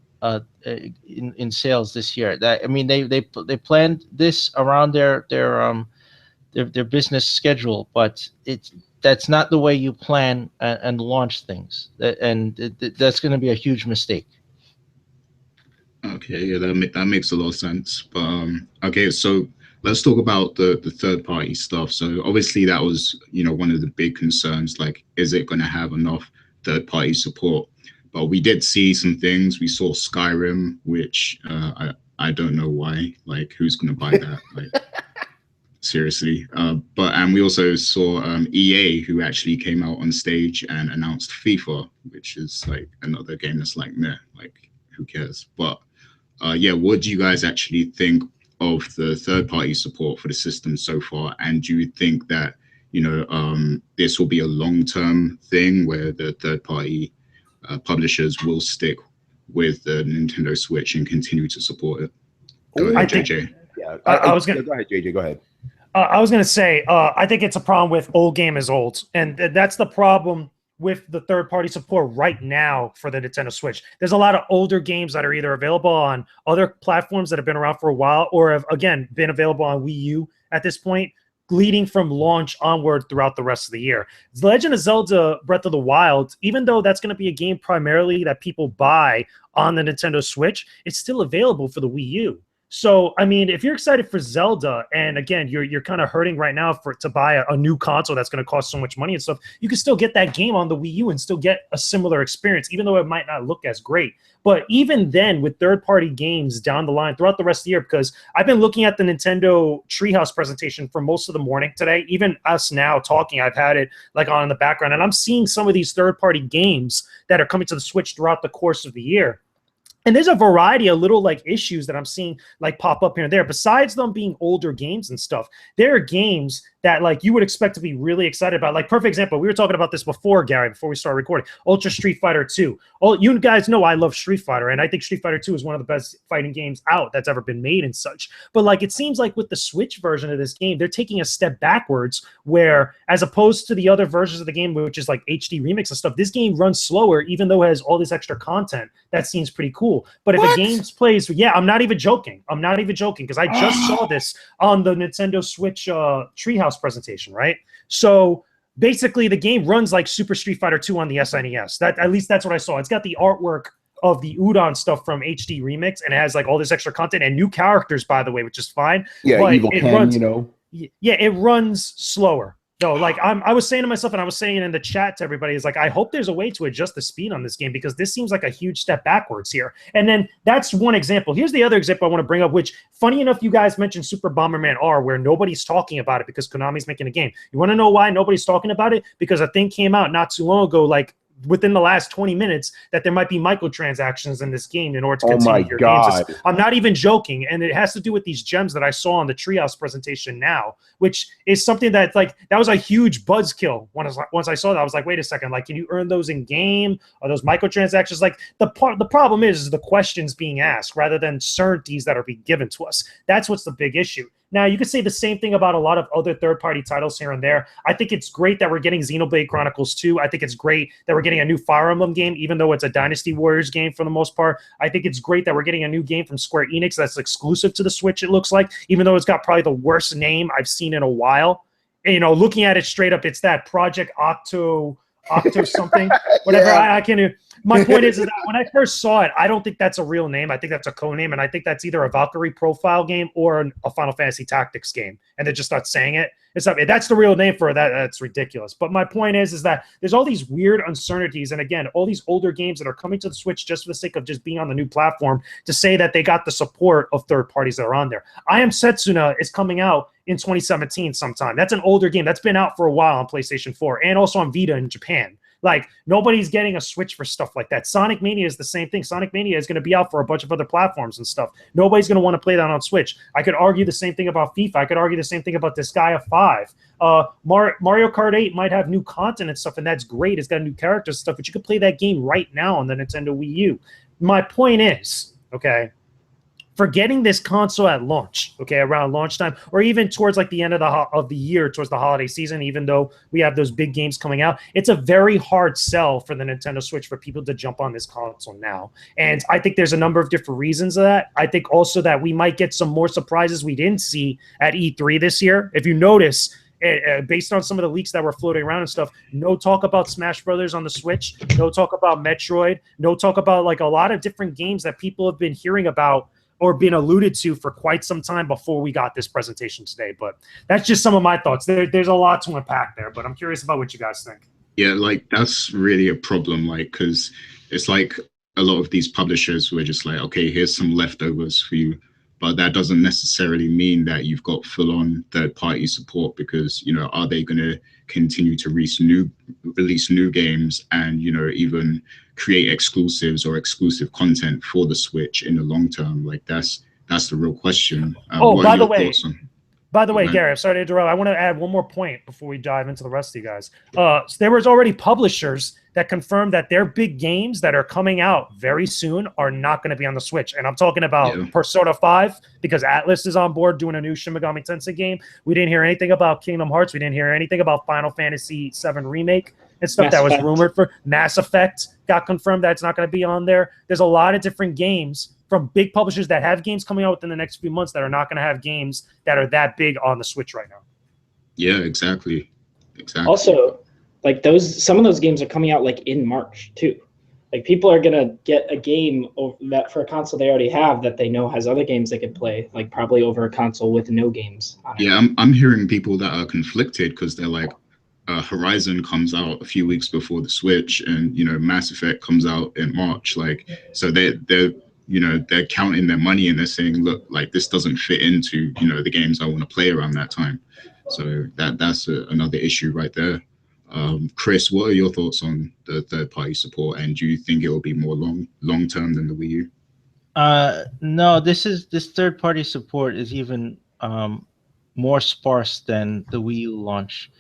Speaker 5: in sales this year. They planned this around their business schedule, but that's not the way you plan and launch things. That's going to be a huge mistake.
Speaker 1: Okay, yeah, that makes a lot of sense. But okay, so let's talk about the third-party stuff. So obviously that was, one of the big concerns, like, is it going to have enough third-party support? But we did see some things. We saw Skyrim, which I don't know why. Like, who's going to buy that? Like, seriously. And we also saw EA, who actually came out on stage and announced FIFA, which is like another game that's like, meh, like, who cares? But what do you guys actually think of the third-party support for the system so far? And do you think that this will be a long-term thing where the third-party publishers will stick with the Nintendo Switch and continue to support it? Go ahead, JJ.
Speaker 3: Go ahead, JJ. Go ahead.
Speaker 2: I was going to say, I think it's a problem with old game is old, and that's the problem with the third-party support right now for the Nintendo Switch. There's a lot of older games that are either available on other platforms that have been around for a while, or have, again, been available on Wii U at this point, leading from launch onward throughout the rest of the year. The Legend of Zelda Breath of the Wild, even though that's going to be a game primarily that people buy on the Nintendo Switch, it's still available for the Wii U. So, I mean, if you're excited for Zelda, and again, you're kind of hurting right now to buy a new console that's going to cost so much money and stuff, you can still get that game on the Wii U and still get a similar experience, even though it might not look as great. But even then, with third-party games down the line throughout the rest of the year, because I've been looking at the Nintendo Treehouse presentation for most of the morning today, even us now talking, I've had it like on in the background, and I'm seeing some of these third-party games that are coming to the Switch throughout the course of the year. And there's a variety of little like issues that I'm seeing like pop up here and there. Besides them being older games and stuff, there are games that like you would expect to be really excited about. Like, perfect example, we were talking about this before, Gary, before we started recording. Ultra Street Fighter 2. Oh, you guys know I love Street Fighter, and I think Street Fighter 2 is one of the best fighting games out that's ever been made and such. But like, it seems like with the Switch version of this game, they're taking a step backwards, where as opposed to the other versions of the game, which is like HD remix and stuff, this game runs slower, even though it has all this extra content. That seems pretty cool. But if a game plays, yeah, I'm not even joking. I'm not even joking, because I just saw this on the Nintendo Switch Treehouse presentation, right? So basically, the game runs like Super Street Fighter 2 on the SNES. That, at least that's what I saw. It's got the artwork of the Udon stuff from HD Remix, and it has like all this extra content and new characters, by the way, which is fine.
Speaker 3: Yeah,
Speaker 2: but
Speaker 3: Evil Ken,
Speaker 2: runs,
Speaker 3: you know.
Speaker 2: Yeah, it runs slower. No, like I was saying to myself, and I was saying in the chat to everybody, is like, I hope there's a way to adjust the speed on this game, because this seems like a huge step backwards here. And then that's one example. Here's the other example I want to bring up, which, funny enough, you guys mentioned Super Bomberman R, where nobody's talking about it because Konami's making a game. You want to know why nobody's talking about it? Because a thing came out not too long ago, like within the last 20 minutes, that there might be microtransactions in this game in order to continue your games. I'm not even joking, and it has to do with these gems that I saw on the Treehouse presentation now, which is something that, like, that was a huge buzzkill. Once I saw that, I was like, wait a second, like, can you earn those in game? Are those microtransactions? Like, the problem is the questions being asked rather than certainties that are being given to us. That's what's the big issue. Now, you could say the same thing about a lot of other third-party titles here and there. I think it's great that we're getting Xenoblade Chronicles 2. I think it's great that we're getting a new Fire Emblem game, even though it's a Dynasty Warriors game for the most part. I think it's great that we're getting a new game from Square Enix that's exclusive to the Switch, it looks like, even though it's got probably the worst name I've seen in a while. And, you know, looking at it straight up, it's that Project Octo something, whatever. Yeah. I can. My point is that when I first saw it, I don't think that's a real name. I think that's a code-name, and I think that's either a Valkyrie profile game or a Final Fantasy Tactics game, and they're just not saying it. It's not. That's the real name for that. That's ridiculous. But my point is that there's all these weird uncertainties, and again, all these older games that are coming to the Switch just for the sake of just being on the new platform to say that they got the support of third parties that are on there. I Am Setsuna is coming out in 2017 sometime. That's an older game. That's been out for a while on PlayStation 4 and also on Vita in Japan. Like, nobody's getting a Switch for stuff like that. Sonic Mania is the same thing. Sonic Mania is going to be out for a bunch of other platforms and stuff. Nobody's going to want to play that on Switch. I could argue the same thing about FIFA. I could argue the same thing about Disgaea 5. Mario Kart 8 might have new content and stuff, and that's great. It's got new characters and stuff, but you could play that game right now on the Nintendo Wii U. My point is, okay, for getting this console at launch, okay, around launch time, or even towards like the end of the year, towards the holiday season, even though we have those big games coming out, it's a very hard sell for the Nintendo Switch for people to jump on this console now. And I think there's a number of different reasons of that. I think also that we might get some more surprises we didn't see at E3 this year. If you notice, based on some of the leaks that were floating around and stuff, no talk about Smash Brothers on the Switch, no talk about Metroid, no talk about like a lot of different games that people have been hearing about or been alluded to for quite some time before we got this presentation today. But that's just some of my thoughts. There's a lot to unpack there, but I'm curious about what you guys think.
Speaker 1: Yeah, like, that's really a problem, like, because it's like a lot of these publishers were just like, okay, here's some leftovers for you. But that doesn't necessarily mean that you've got full-on third-party support, because, you know, are they going to continue to release new games and, you know, even create exclusives or exclusive content for the Switch in the long term? Like, that's the real question.
Speaker 2: By the way, Gary, I'm sorry to interrupt. I want to add one more point before we dive into the rest of you guys. So there was already publishers that confirmed that their big games that are coming out very soon are not going to be on the Switch. And I'm talking about Persona 5, because Atlas is on board doing a new Shin Megami Tensei game. We didn't hear anything about Kingdom Hearts. We didn't hear anything about Final Fantasy VII Remake and stuff that was rumored for. Mass Effect got confirmed that it's not going to be on there. There's a lot of different games from big publishers that have games coming out within the next few months that are not going to have games that are that big on the Switch right now.
Speaker 1: Yeah, exactly.
Speaker 4: Also, like, some of those games are coming out like in March too. Like, people are gonna get a game that for a console they already have that they know has other games they can play, like probably over a console with no games on it.
Speaker 1: Yeah, I'm hearing people that are conflicted because they're like, Horizon comes out a few weeks before the Switch, and, you know, Mass Effect comes out in March. Like, so they're you know, they're counting their money and they're saying, look, like, this doesn't fit into, you know, the games I want to play around that time. So that's another issue right there. Chris, what are your thoughts on the third-party support, and do you think it will be more long-term than the Wii U?
Speaker 5: No, this third-party support is even more sparse than the Wii U launch.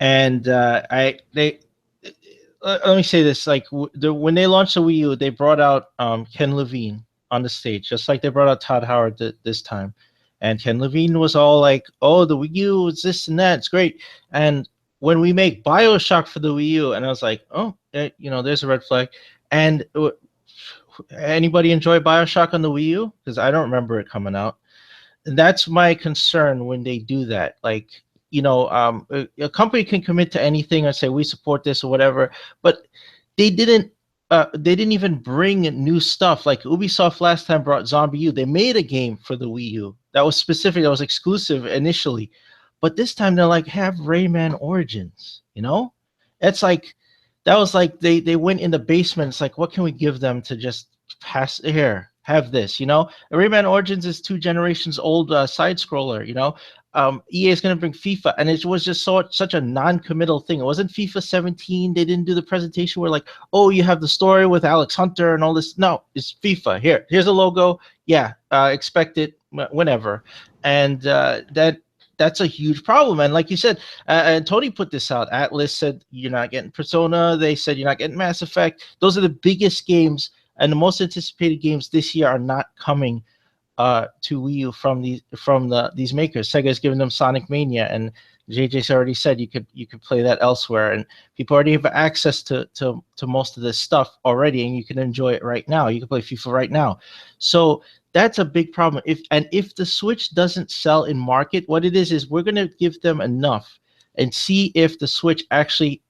Speaker 5: And let me say this: like when they launched the Wii U, they brought out Ken Levine on the stage, just like they brought out Todd Howard this time. And Ken Levine was all like, "Oh, the Wii U is this and that. It's great." And when we make BioShock for the Wii U, and I was like, "Oh, there's a red flag." And anybody enjoy BioShock on the Wii U? Because I don't remember it coming out. And that's my concern when they do that. Like, a company can commit to anything and say we support this or whatever, but they didn't even bring new stuff. Like Ubisoft last time brought Zombie U. They made a game for the Wii U that was specific, that was exclusive initially, but this time they're like, have Rayman Origins. It's like that was like they went in the basement. It's like, what can we give them to just pass here? Have this, Rayman Origins is 2 generations old side scroller. EA is going to bring FIFA, and it was just such a non-committal thing. It wasn't FIFA 17. They didn't do the presentation where like, oh, you have the story with Alex Hunter and all this. No, it's FIFA. Here's a logo. Yeah, expect it whenever. And that's a huge problem. And like you said, and Tony put this out. Atlas said you're not getting Persona. They said you're not getting Mass Effect. Those are the biggest games and the most anticipated games this year are not coming to Wii U from these makers. Sega's giving them Sonic Mania, and JJ's already said you could play that elsewhere, and people already have access to most of this stuff already, and you can enjoy it right now. You can play FIFA right now. So that's a big problem. If the Switch doesn't sell in market, what it is we're going to give them enough and see if the Switch actually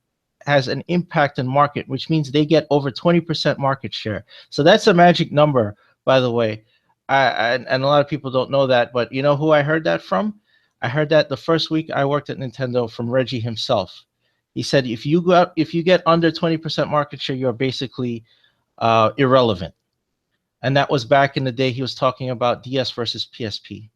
Speaker 5: has an impact in market, which means they get over 20% market share. So that's a magic number, by the way. And a lot of people don't know that, but you know who I heard that from? I heard that the first week I worked at Nintendo from Reggie himself. He said, if you get under 20% market share, you're basically irrelevant. And that was back in the day he was talking about DS versus PSP.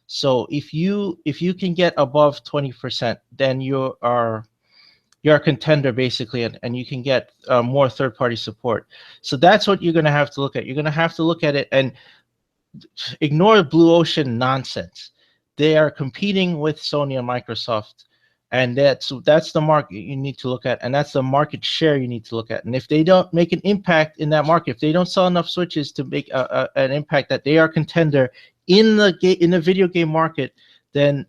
Speaker 5: So if you can get above 20%, then you're a contender basically, and you can get more third-party support. So that's what you're going to have to look at. You're going to have to look at it and ignore Blue Ocean nonsense. They are competing with Sony and Microsoft, and that's the market you need to look at, and that's the market share you need to look at. And if they don't make an impact in that market, if they don't sell enough Switches to make an impact that they are a contender in the video game market, then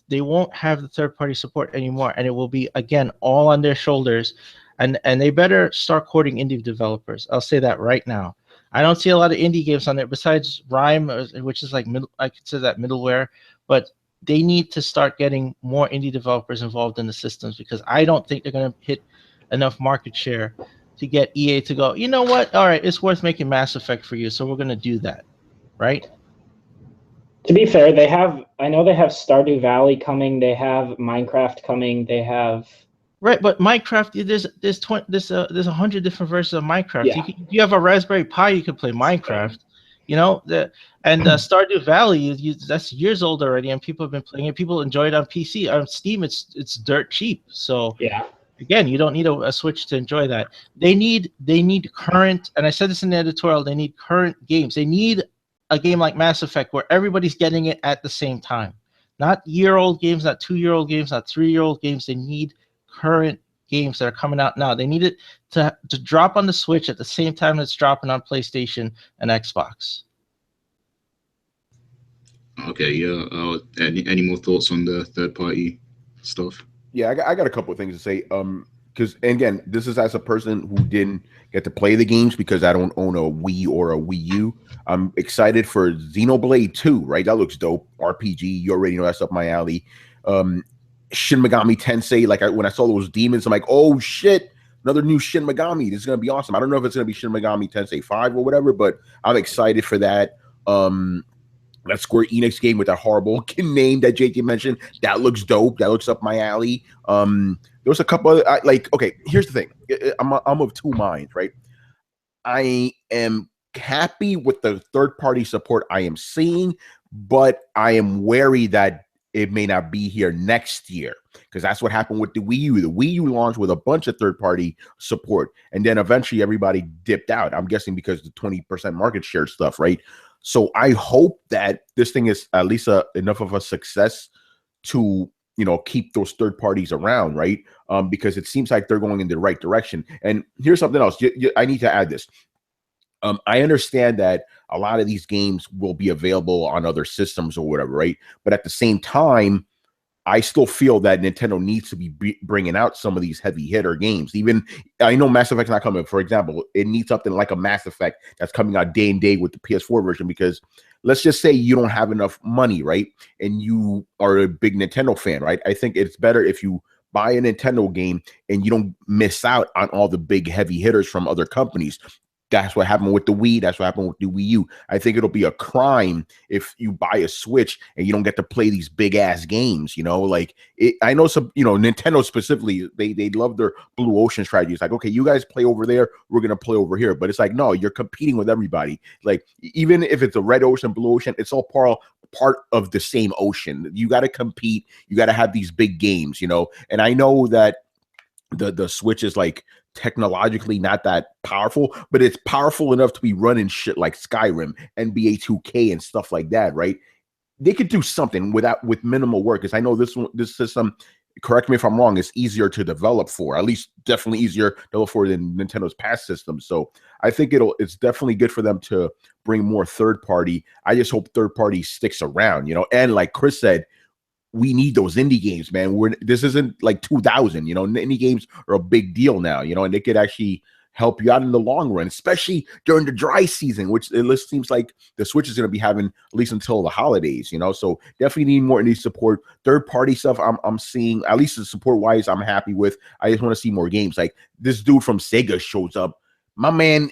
Speaker 5: they won't have the third-party support anymore, and it will be, again, all on their shoulders. And they better start courting indie developers. I'll say that right now. I don't see a lot of indie games on there besides Rhyme, which is like I consider that middleware. But they need to start getting more indie developers involved in the systems, because I don't think they're going to hit enough market share to get EA to go, you know what? All right, it's worth making Mass Effect for you, so we're going to do that, right?
Speaker 4: To be fair, I know they have Stardew Valley coming. They have Minecraft coming. They have.
Speaker 5: Right, but Minecraft, there's 100 different versions of Minecraft.
Speaker 4: Yeah.
Speaker 5: You have a Raspberry Pi, you can play Minecraft. Stardew Valley, that's years old already, and people have been playing it. People enjoy it on PC. On Steam, it's dirt cheap. So
Speaker 4: yeah,
Speaker 5: again, you don't need a Switch to enjoy that. They need current, and I said this in the editorial. They need current games. They need a game like Mass Effect where everybody's getting it at the same time. Not year-old games, not 2-year-old games, not 3-year-old games. They need current games that are coming out now. They need it to drop on the Switch at the same time it's dropping on PlayStation and Xbox.
Speaker 1: Okay, yeah. Any more thoughts on the third-party stuff?
Speaker 3: Yeah, I got a couple of things to say. Because again, this is as a person who didn't get to play the games because I don't own a Wii or a Wii U. I'm excited for Xenoblade 2, right? That looks dope. RPG, you already know that's up my alley. Shin Megami Tensei, when I saw those demons, I'm like, oh shit, another new Shin Megami. This is gonna be awesome. I don't know if it's gonna be Shin Megami Tensei 5 or whatever, but I'm excited for that. That Square Enix game with that horrible name that JJ mentioned, that looks dope. That looks up my alley. There was a couple other, okay, here's the thing. I'm of two minds, right? I am happy with the third-party support I am seeing, but I am wary that it may not be here next year, because that's what happened with the Wii U. The Wii U launched with a bunch of third-party support, and then eventually everybody dipped out. I'm guessing because the 20% market share stuff, right? So I hope that this thing is at least enough of a success to, you know, keep those third parties around, right? Because it seems like they're going in the right direction. And here's something else. I need to add this. I understand that a lot of these games will be available on other systems or whatever, right? But at the same time, I still feel that Nintendo needs to be bringing out some of these heavy hitter games. Even I know Mass Effect's not coming. For example, it needs something like a Mass Effect that's coming out day and day with the PS4 version. Because let's just say you don't have enough money, right? And you are a big Nintendo fan, right? I think it's better if you buy a Nintendo game and you don't miss out on all the big heavy hitters from other companies. That's what happened with the Wii. That's what happened with the Wii U. I think it'll be a crime if you buy a Switch and you don't get to play these big ass games. You know, like I know some, you know, Nintendo specifically, they love their blue ocean strategy. It's like, okay, you guys play over there, we're gonna play over here. But it's like, no, you're competing with everybody. Like even if it's a red ocean, blue ocean, it's all part of the same ocean. You got to compete. You got to have these big games. You know, and I know that the Switch is like technologically not that powerful, but it's powerful enough to be running shit like Skyrim, NBA 2K, and stuff like that, right? They could do something with minimal work. Because I know this system, correct me if I'm wrong, is easier to develop for, at least definitely easier to develop for than Nintendo's past system. So I think it's definitely good for them to bring more third party. I just hope third party sticks around, you know. And like Chris said, we need those indie games, man. This isn't like 2000, you know. Indie games are a big deal now, you know, and they could actually help you out in the long run, especially during the dry season, which it seems like the Switch is going to be having at least until the holidays, you know. So definitely need more indie support. Third party stuff, I'm seeing, at least the support wise, I'm happy with. I just want to see more games. Like this dude from Sega shows up. My man,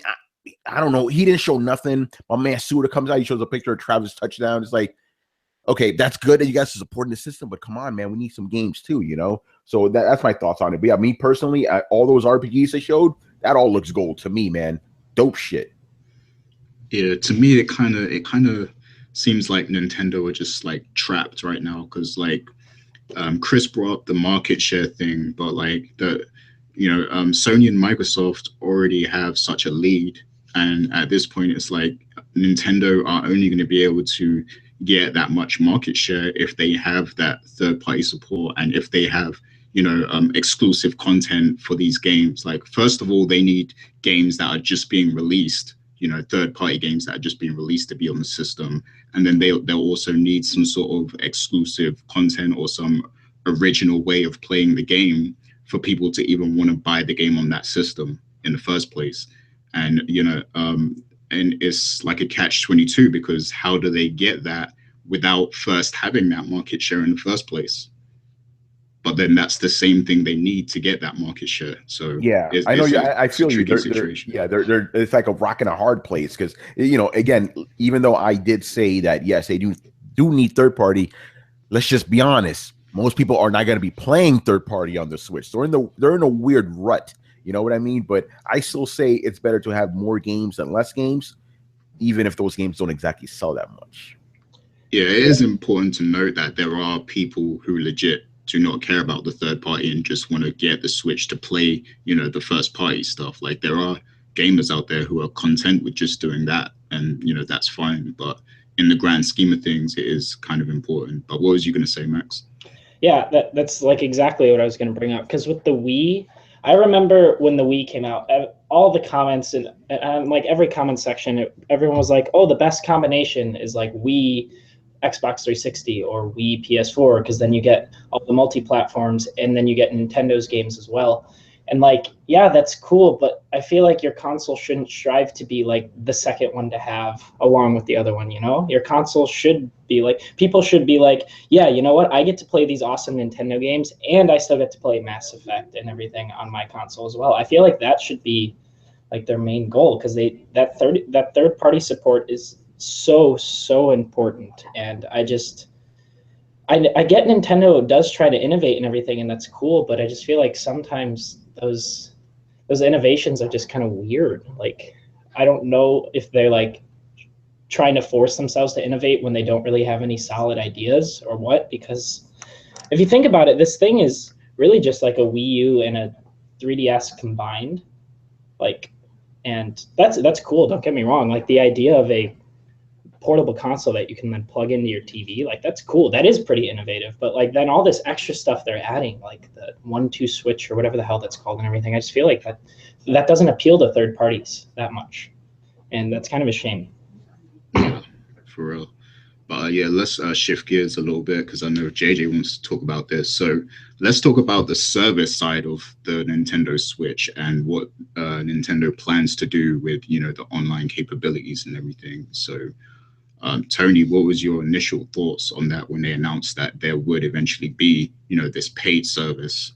Speaker 3: I don't know, he didn't show nothing. My man Suda comes out, he shows a picture of Travis touchdown. It's like, okay, that's good that you guys are supporting the system, but come on, man, we need some games too, you know? So that's my thoughts on it. But yeah, me personally, all those RPGs they showed, that all looks gold to me, man. Dope shit.
Speaker 1: Yeah, to me, it kind of seems like Nintendo are just like trapped right now, because like Chris brought up the market share thing, but like Sony and Microsoft already have such a lead, and at this point, it's like Nintendo are only going to be able to get that much market share if they have that third party support, and if they have exclusive content for these games. Like, first of all, they need games that are just being released, third party games that are just being released to be on the system, and then they'll also need some sort of exclusive content or some original way of playing the game for people to even want to buy the game on that system in the first place. And and it's like a catch-22, because how do they get that without first having that market share in the first place? But then that's the same thing they need to get that market share. So
Speaker 3: yeah, I know. I feel you. It's like a rock and a hard place, because again, even though I did say that yes, they do need third party. Let's just be honest. Most people are not going to be playing third party on the Switch. They're in a weird rut. You know what I mean? But I still say it's better to have more games than less games, even if those games don't exactly sell that much.
Speaker 1: Yeah, it is important to note that there are people who legit do not care about the third party and just want to get the Switch to play, the first party stuff. Like, there are gamers out there who are content with just doing that, and that's fine. But in the grand scheme of things, it is kind of important. But what was you going to say, Max?
Speaker 4: Yeah, that's like exactly what I was going to bring up. Because with the Wii, I remember when the Wii came out, all the comments and like every comment section, everyone was like, "Oh, the best combination is like Wii, Xbox 360, or Wii PS4, because then you get all the multi-platforms and then you get Nintendo's games as well." And like, yeah, that's cool, but I feel like your console shouldn't strive to be like the second one to have along with the other one, Your console should be like, people should be like, yeah, you know what? I get to play these awesome Nintendo games, and I still get to play Mass Effect and everything on my console as well. I feel like that should be like their main goal, because that third party support is so important. And I get Nintendo does try to innovate and everything, and that's cool, but I just feel like sometimes those innovations are just kind of weird. Like, I don't know if they're like trying to force themselves to innovate when they don't really have any solid ideas or what, because if you think about it, this thing is really just like a Wii U and a 3DS combined. Like, and that's cool, don't get me wrong. Like, the idea of a portable console that you can then plug into your TV. Like, that's cool. That is pretty innovative. But like then all this extra stuff they're adding, like the 1-2 switch or whatever the hell that's called and everything, I just feel like that doesn't appeal to third parties that much, and that's kind of a shame.
Speaker 1: Yeah, for real. But yeah, let's shift gears a little bit because I know JJ wants to talk about this. So let's talk about the service side of the Nintendo Switch and what Nintendo plans to do with, you know, the online capabilities and everything. So Tony, what was your initial thoughts on that when they announced that there would eventually be, you know, this paid service?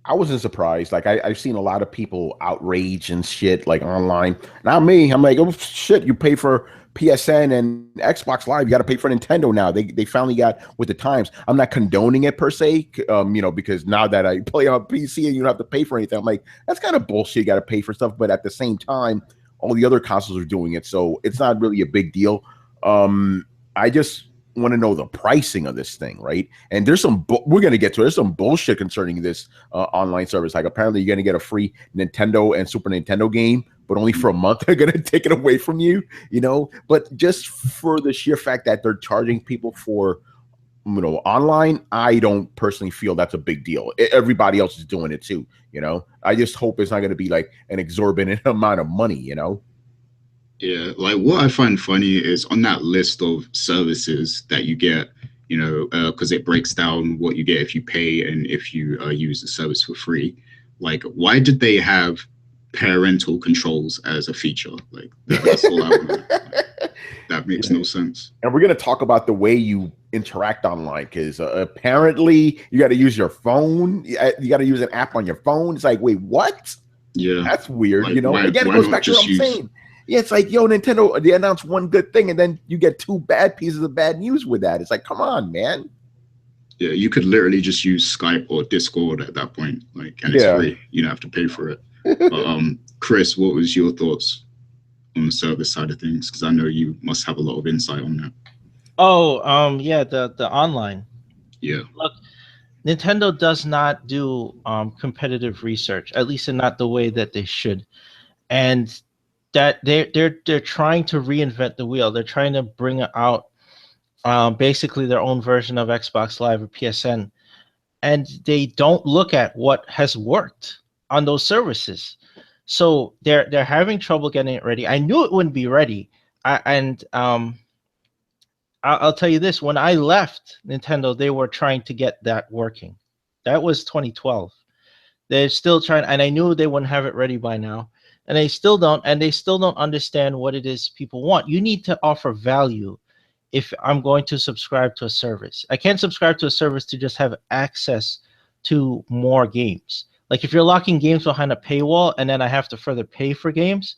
Speaker 3: I wasn't surprised. Like I've seen a lot of people outrage and shit like online. Not me. I'm like, oh shit, you pay for PSN and Xbox Live, you got to pay for Nintendo now. They finally got with the times. I'm not condoning it per se, you know, because now that I play on PC and you don't have to pay for anything, I'm like, that's kind of bullshit. You got to pay for stuff, but at the same time, all the other consoles are doing it, so it's not really a big deal. I just want to know the pricing of this thing, right? And there's some we're gonna get to it. There's some bullshit concerning this online service. Like apparently you're gonna get a free Nintendo and Super Nintendo game, but only for a month. They're gonna take it away from you, you know. But just for the sheer fact that they're charging people for, you know, online, I don't personally feel that's a big deal. Everybody else is doing it too, you know. I just hope it's not gonna be like an exorbitant amount of money, you know.
Speaker 1: Yeah, like what I find funny is on that list of services that you get, you know, because it breaks down what you get if you pay and if you use the service for free. Like, why did they have parental controls as a feature? Like, that's all I want. Like, that makes no sense.
Speaker 3: And we're going to talk about the way you interact online, because apparently you got to use your phone. You got to use an app on your phone. It's like, wait, what?
Speaker 1: Yeah.
Speaker 3: That's weird,
Speaker 1: like,
Speaker 3: you know?
Speaker 1: Why,
Speaker 3: Again, it goes back to what I'm saying. Yeah, it's like, yo, Nintendo, they announced one good thing, and then you get two bad pieces of bad news with that. It's like, come on, man.
Speaker 1: Yeah, you could literally just use Skype or Discord at that point. Like, and it's free. You don't have to pay for it. But, Chris, what was your thoughts on the service side of things? Because I know you must have a lot of insight on that.
Speaker 5: Oh, yeah, the online.
Speaker 1: Yeah.
Speaker 5: Look, Nintendo does not do competitive research, at least in not the way that they should, and that they're trying to reinvent the wheel. They're trying to bring out basically their own version of Xbox Live or PSN, and they don't look at what has worked on those services. So they're having trouble getting it ready. I knew it wouldn't be ready. I'll tell you this: when I left Nintendo, they were trying to get that working. That was 2012. They're still trying, and I knew they wouldn't have it ready by now. And they still don't, and they still don't understand what it is people want. You need to offer value if I'm going to subscribe to a service. I can't subscribe to a service to just have access to more games. Like if you're locking games behind a paywall and then I have to further pay for games,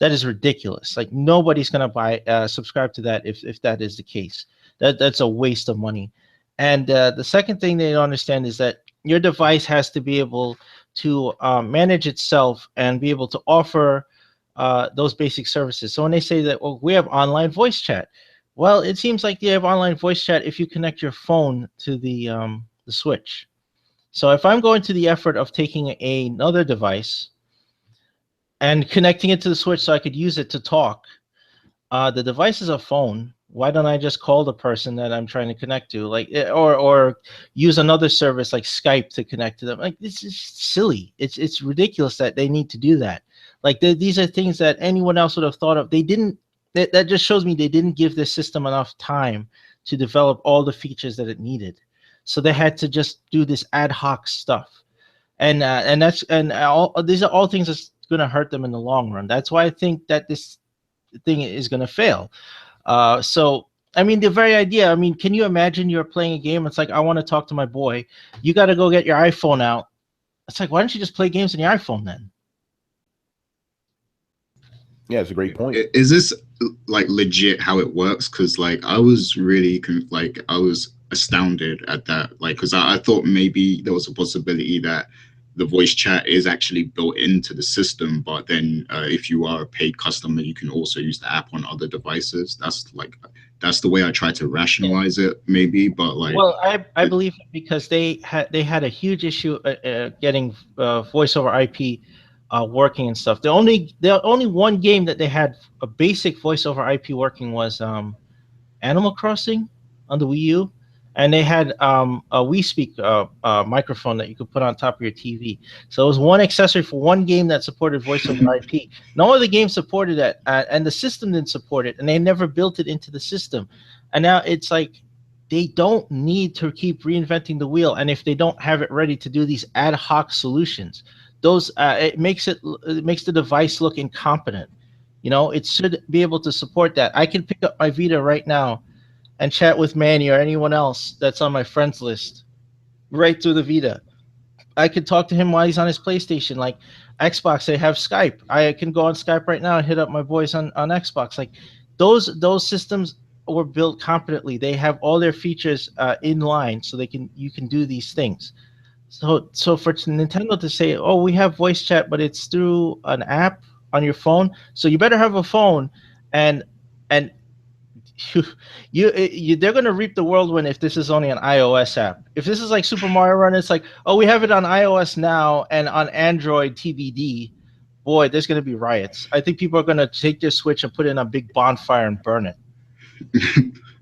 Speaker 5: that is ridiculous. Like nobody's going to subscribe to that if that is the case. That's a waste of money. And the second thing they don't understand is that your device has to be able to manage itself and be able to offer those basic services. So when they say that, well, we have online voice chat, well, it seems like you have online voice chat if you connect your phone to the Switch. So if I'm going to the effort of taking another device and connecting it to the Switch so I could use it to talk, the device is a phone. Why don't I just call the person that I'm trying to connect to, like, or use another service like Skype to connect to them? Like, this is silly. It's ridiculous that they need to do that. Like, these are things that anyone else would have thought of. They didn't. That just shows me they didn't give this system enough time to develop all the features that it needed. So they had to just do this ad hoc stuff, and these are all things that's going to hurt them in the long run. That's why I think that this thing is going to fail. So, I mean, the very idea, I mean, can you imagine you're playing a game? It's like, I want to talk to my boy. You got to go get your iPhone out. It's like, why don't you just play games on your iPhone then?
Speaker 3: Yeah, it's a great point.
Speaker 1: Is this like legit how it works? Because like I was really I was astounded at that. Like, because I thought maybe there was a possibility that the voice chat is actually built into the system, but then if you are a paid customer, you can also use the app on other devices. That's the way I try to rationalize it, maybe. But like,
Speaker 5: well, I believe it because they had a huge issue getting voice over IP working and stuff. The only one game that they had a basic voice over IP working was Animal Crossing on the Wii U, and they had a Wii Speak microphone that you could put on top of your TV. So it was one accessory for one game that supported voice over IP. No other game supported that, and the system didn't support it, and they never built it into the system. And now it's like they don't need to keep reinventing the wheel, and if they don't have it ready to do these ad hoc solutions, those it makes the device look incompetent. You know, it should be able to support that. I can pick up my Vita right now and chat with Manny or anyone else that's on my friends list right through the Vita. I can talk to him while he's on his PlayStation. Like Xbox, they have Skype. I can go on Skype right now and hit up my boys on Xbox. Like those systems were built competently. They have all their features in line, so you can do these things. So for Nintendo to say, oh, we have voice chat, but it's through an app on your phone, so you better have a phone, and they're gonna reap the whirlwind if this is only an iOS app. If this is like Super Mario Run, it's like, oh, we have it on iOS now and on Android TBD. Boy, there's gonna be riots. I think people are gonna take their Switch and put it in a big bonfire and burn it.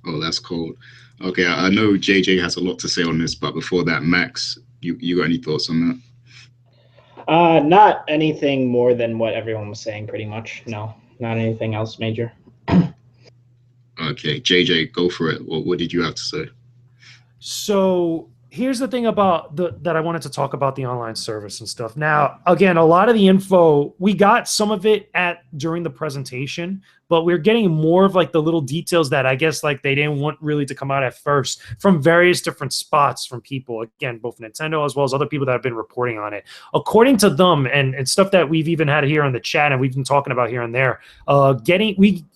Speaker 1: Oh, that's cold. Okay, I know JJ has a lot to say on this, but before that, Max, you got any thoughts on that?
Speaker 4: Not anything more than what everyone was saying, pretty much. No, not anything else major.
Speaker 1: Okay, JJ, go for it. What did you have to say?
Speaker 2: So here's the thing about that I wanted to talk about the online service and stuff. Now, again, a lot of the info, we got some of it during the presentation, but we're getting more of like the little details that I guess like they didn't want really to come out at first from various different spots from people, again, both Nintendo as well as other people that have been reporting on it. According to them and stuff that we've even had here in the chat and we've been talking about here and there,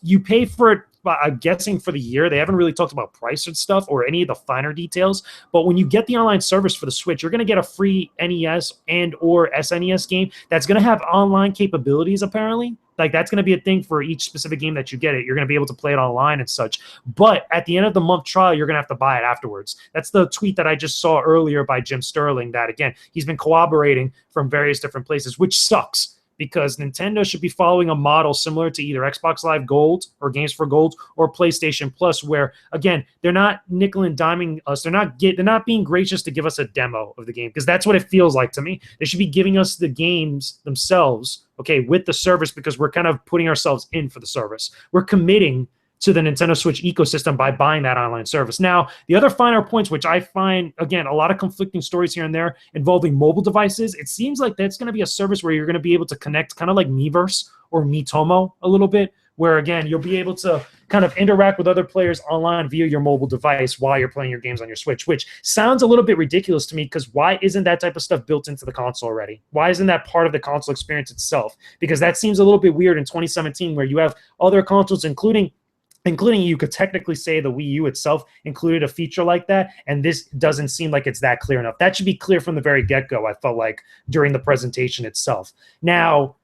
Speaker 2: you pay for it. I'm guessing for the year. They haven't really talked about price and stuff or any of the finer details. But when you get the online service for the Switch, you're going to get a free NES and or SNES game that's going to have online capabilities, apparently. Like, that's going to be a thing for each specific game that you get it. You're going to be able to play it online and such. But at the end of the month trial, you're going to have to buy it afterwards. That's the tweet that I just saw earlier by Jim Sterling that, again, he's been corroborating from various different places, which sucks. Because Nintendo should be following a model similar to either Xbox Live Gold or Games for Gold or PlayStation Plus, where again they're not nickel and diming us. They're not being gracious to give us a demo of the game, because that's what it feels like to me. They should be giving us the games themselves, okay, with the service, because we're kind of putting ourselves in for the service. We're committing to the Nintendo Switch ecosystem by buying that online service. Now, the other finer points, which I find, again, a lot of conflicting stories here and there involving mobile devices, it seems like that's going to be a service where you're going to be able to connect kind of like Miiverse or Miitomo a little bit, where, again, you'll be able to kind of interact with other players online via your mobile device while you're playing your games on your Switch, which sounds a little bit ridiculous to me, because why isn't that type of stuff built into the console already? Why isn't that part of the console experience itself? Because that seems a little bit weird in 2017, where you have other consoles, including you could technically say the Wii U itself included a feature like that, and this doesn't seem like it's that clear enough. That should be clear from the very get-go, I felt like, during the presentation itself. Now,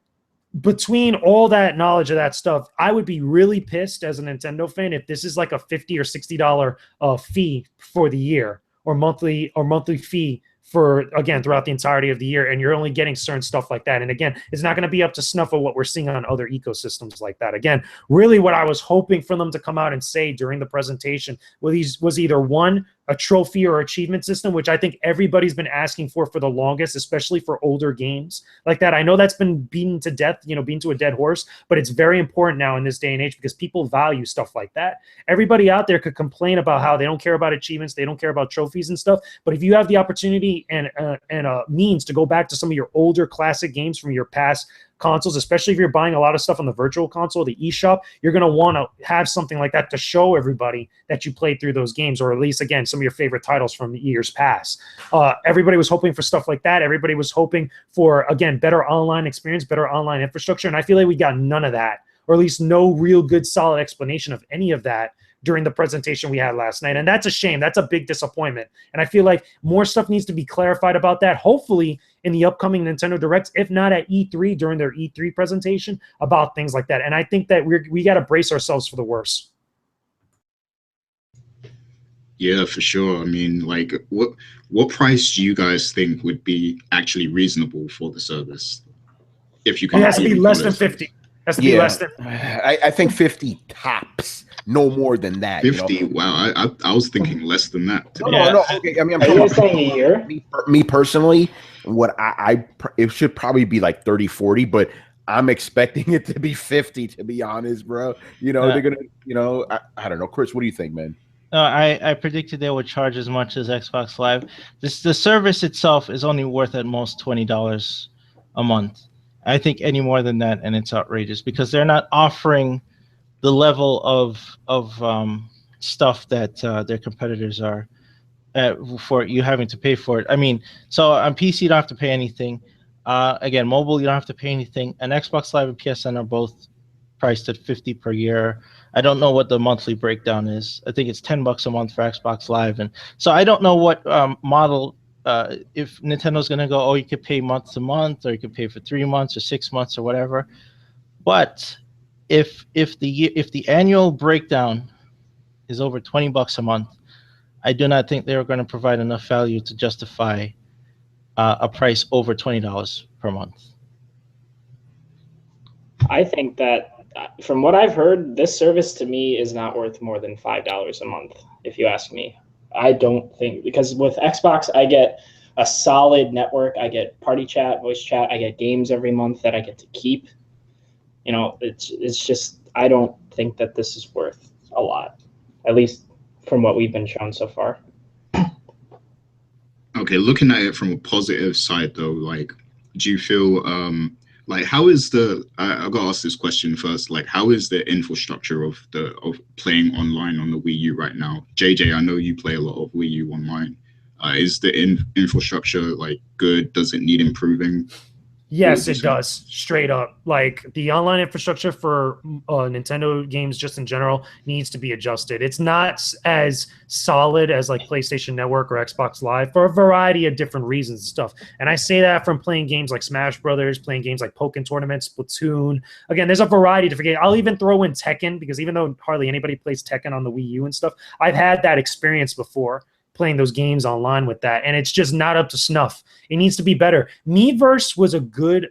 Speaker 2: between all that knowledge of that stuff, I would be really pissed as a Nintendo fan if this is like a $50 or $60 fee for the year, or monthly fee for, again, throughout the entirety of the year, and you're only getting certain stuff like that. And again, it's not going to be up to snuff of what we're seeing on other ecosystems like that. Again, really what I was hoping for them to come out and say during the presentation was either one, a trophy or achievement system, which I think everybody's been asking for the longest, especially for older games like that. I know that's been beaten to death, beaten to a dead horse, but it's very important now in this day and age because people value stuff like that. Everybody out there could complain about how they don't care about achievements, they don't care about trophies and stuff, but if you have the opportunity and a means to go back to some of your older classic games from your past consoles, especially if you're buying a lot of stuff on the virtual console, the eShop, you're going to want to have something like that to show everybody that you played through those games, or at least, again, some of your favorite titles from years past. Everybody was hoping for stuff like that. Everybody was hoping for, again, better online experience, better online infrastructure, and I feel like we got none of that, or at least no real good solid explanation of any of that during the presentation we had last night. And that's a shame. That's a big disappointment. And I feel like more stuff needs to be clarified about that, hopefully in the upcoming Nintendo Directs, if not at E3 during their E3 presentation, about things like that. And I think that we got to brace ourselves for the worst.
Speaker 1: Yeah, for sure. I mean, like, what price do you guys think would be actually reasonable for the service? If you can,
Speaker 2: It has to be
Speaker 1: afford
Speaker 2: less than
Speaker 1: e-commerce.
Speaker 2: 50. It has to be less than.
Speaker 3: I think 50 tops, no more than that.
Speaker 1: 50.
Speaker 3: You know?
Speaker 1: Wow, I was thinking less than that.
Speaker 3: No. Okay, I mean, I'm
Speaker 4: Are
Speaker 3: talking
Speaker 4: you
Speaker 3: about
Speaker 4: saying a year?
Speaker 3: me personally. What it should probably be like 30, 40, but I'm expecting it to be 50. To be honest, bro. You know they're gonna. You know, I don't know, Chris. What do you think, man?
Speaker 5: I predicted they would charge as much as Xbox Live. The service itself is only worth at most $20 a month. I think any more than that, and it's outrageous because they're not offering the level of stuff that their competitors are for you having to pay for it. I mean, so on PC you don't have to pay anything. Again, mobile you don't have to pay anything. And Xbox Live and PSN are both priced at $50 per year. I don't know what the monthly breakdown is. I think it's $10 a month for Xbox Live, and so I don't know what model. If Nintendo's going to go, oh, you could pay month to month, or you could pay for 3 months or 6 months or whatever. But if the annual breakdown is over $20 a month, I do not think they're going to provide enough value to justify a price over $20 per month.
Speaker 4: I think that from what I've heard, this service to me is not worth more than $5 a month, if you ask me. I don't think, because with Xbox, I get a solid network. I get party chat, voice chat. I get games every month that I get to keep. You know, it's just, I don't think that this is worth a lot, at least from what we've been shown so far.
Speaker 1: Okay, looking at it from a positive side though, like, do you feel like how is I gotta ask this question first, like how is the infrastructure of playing online on the Wii U right now? JJ, I know you play a lot of Wii U online. Is the infrastructure like good? Does it need improving?
Speaker 2: Yes, it does. Straight up. Like the online infrastructure for Nintendo games just in general needs to be adjusted. It's not as solid as like PlayStation Network or Xbox Live for a variety of different reasons and stuff. And I say that from playing games like Smash Brothers, playing games like Pokken Tournament, Splatoon. Again, there's a variety of different games. I'll even throw in Tekken, because even though hardly anybody plays Tekken on the Wii U and stuff, I've had that experience before, playing those games online with that, and it's just not up to snuff. It needs to be better. Miiverse was a good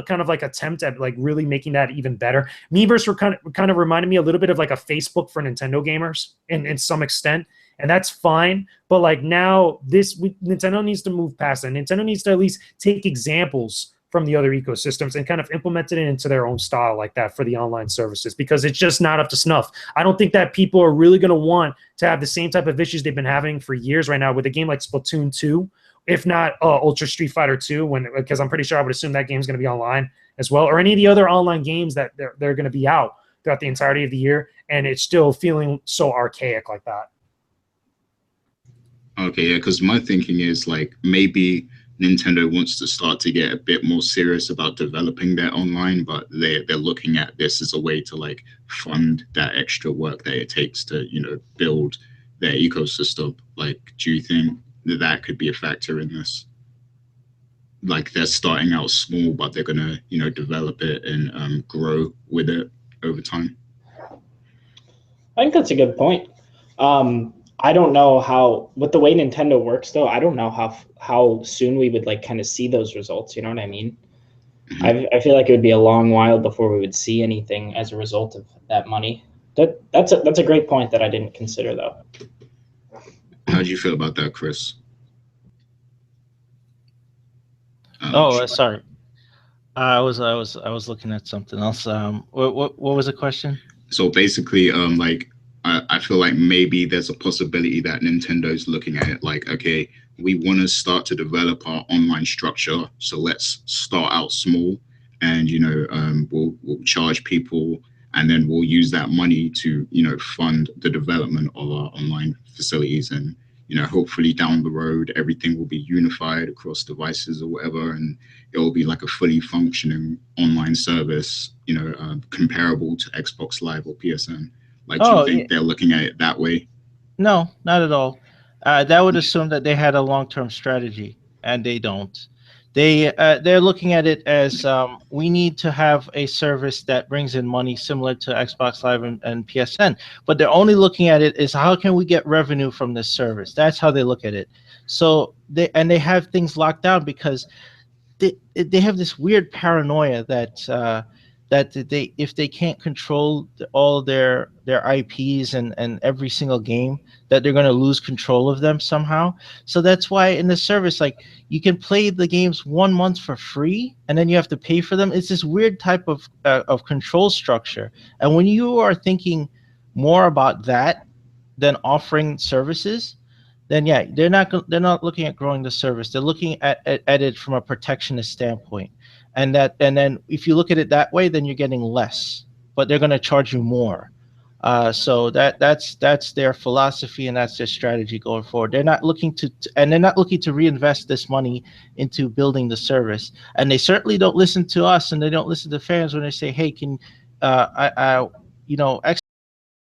Speaker 2: kind of like attempt at like really making that even better. Miiverse were kind of reminded me a little bit of like a Facebook for Nintendo gamers in some extent, and that's fine. But like now, Nintendo needs to move past that. Nintendo needs to at least take examples from the other ecosystems and kind of implement it into their own style like that for the online services, because it's just not up to snuff. I don't think that people are really going to want to have the same type of issues they've been having for years right now with a game like Splatoon 2, if not Ultra Street Fighter 2, because I'm pretty sure I would assume that game's going to be online as well, or any of the other online games that they're going to be out throughout the entirety of the year, and it's still feeling so archaic like that.
Speaker 1: Okay, yeah, because my thinking is like maybe Nintendo wants to start to get a bit more serious about developing their online, but they're looking at this as a way to like fund that extra work that it takes to, you know, build their ecosystem. Like, do you think that could be a factor in this? Like they're starting out small, but they're gonna, you know, develop it and grow with it over time.
Speaker 4: I think that's a good point. I don't know how, with the way Nintendo works though, I don't know how soon we would like kind of see those results. You know what I mean? Mm-hmm. I feel like it would be a long while before we would see anything as a result of that money. That's a great point that I didn't consider though.
Speaker 1: How do you feel about that, Chris?
Speaker 5: Sorry. I was looking at something else. What was the question?
Speaker 1: So basically, like I feel like maybe there's a possibility that Nintendo's looking at it like, okay, we want to start to develop our online structure, so let's start out small, and you know, we'll charge people, and then we'll use that money to, you know, fund the development of our online facilities, and you know, hopefully down the road everything will be unified across devices or whatever, and it will be like a fully functioning online service, you know, comparable to Xbox Live or PSN. Like, do you think they're looking at it that way?
Speaker 5: No, not at all. That would assume that they had a long-term strategy, and they don't. They're looking at it as we need to have a service that brings in money similar to Xbox Live and PSN, but they're only looking at it as how can we get revenue from this service. That's how they look at it. So they have things locked down because they have this weird paranoia that they, if they can't control all their IPs and every single game, that they're going to lose control of them somehow. So that's why in the service, like, you can play the games 1 month for free and then you have to pay for them. It's this weird type of control structure. And when you are thinking more about that than offering services, then yeah, they're not looking at growing the service. They're looking at it from a protectionist standpoint. And then if you look at it that way, then you're getting less, but they're going to charge you more. So that's their philosophy and that's their strategy going forward. They're not looking and they're not looking to reinvest this money into building the service. And they certainly don't listen to us, and they don't listen to fans when they say, "Hey, can we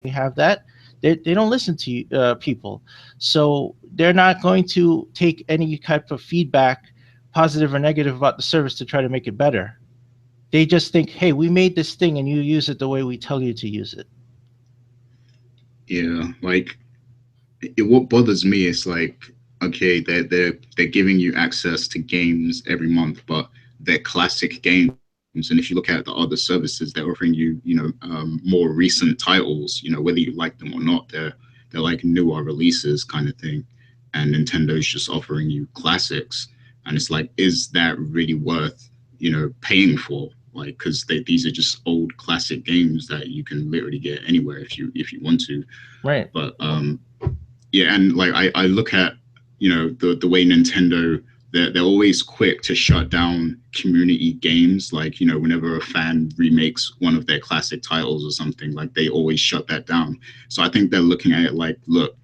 Speaker 5: have that?" They don't listen to people, so they're not going to take any type of feedback, positive or negative, about the service to try to make it better. They just think, hey, we made this thing and you use it the way we tell you to use it.
Speaker 1: Yeah, like what bothers me is like, okay, they're giving you access to games every month, but they're classic games. And if you look at the other services, they're offering you, more recent titles, whether you like them or not. They're like newer releases kind of thing. And Nintendo's just offering you classics. And it's like, is that really worth, paying for? Like, because these are just old classic games that you can literally get anywhere if you want to.
Speaker 5: Right.
Speaker 1: But yeah, and like I look at, the way Nintendo, they're always quick to shut down community games. Like, whenever a fan remakes one of their classic titles or something, like, they always shut that down. So I think they're looking at it like, look,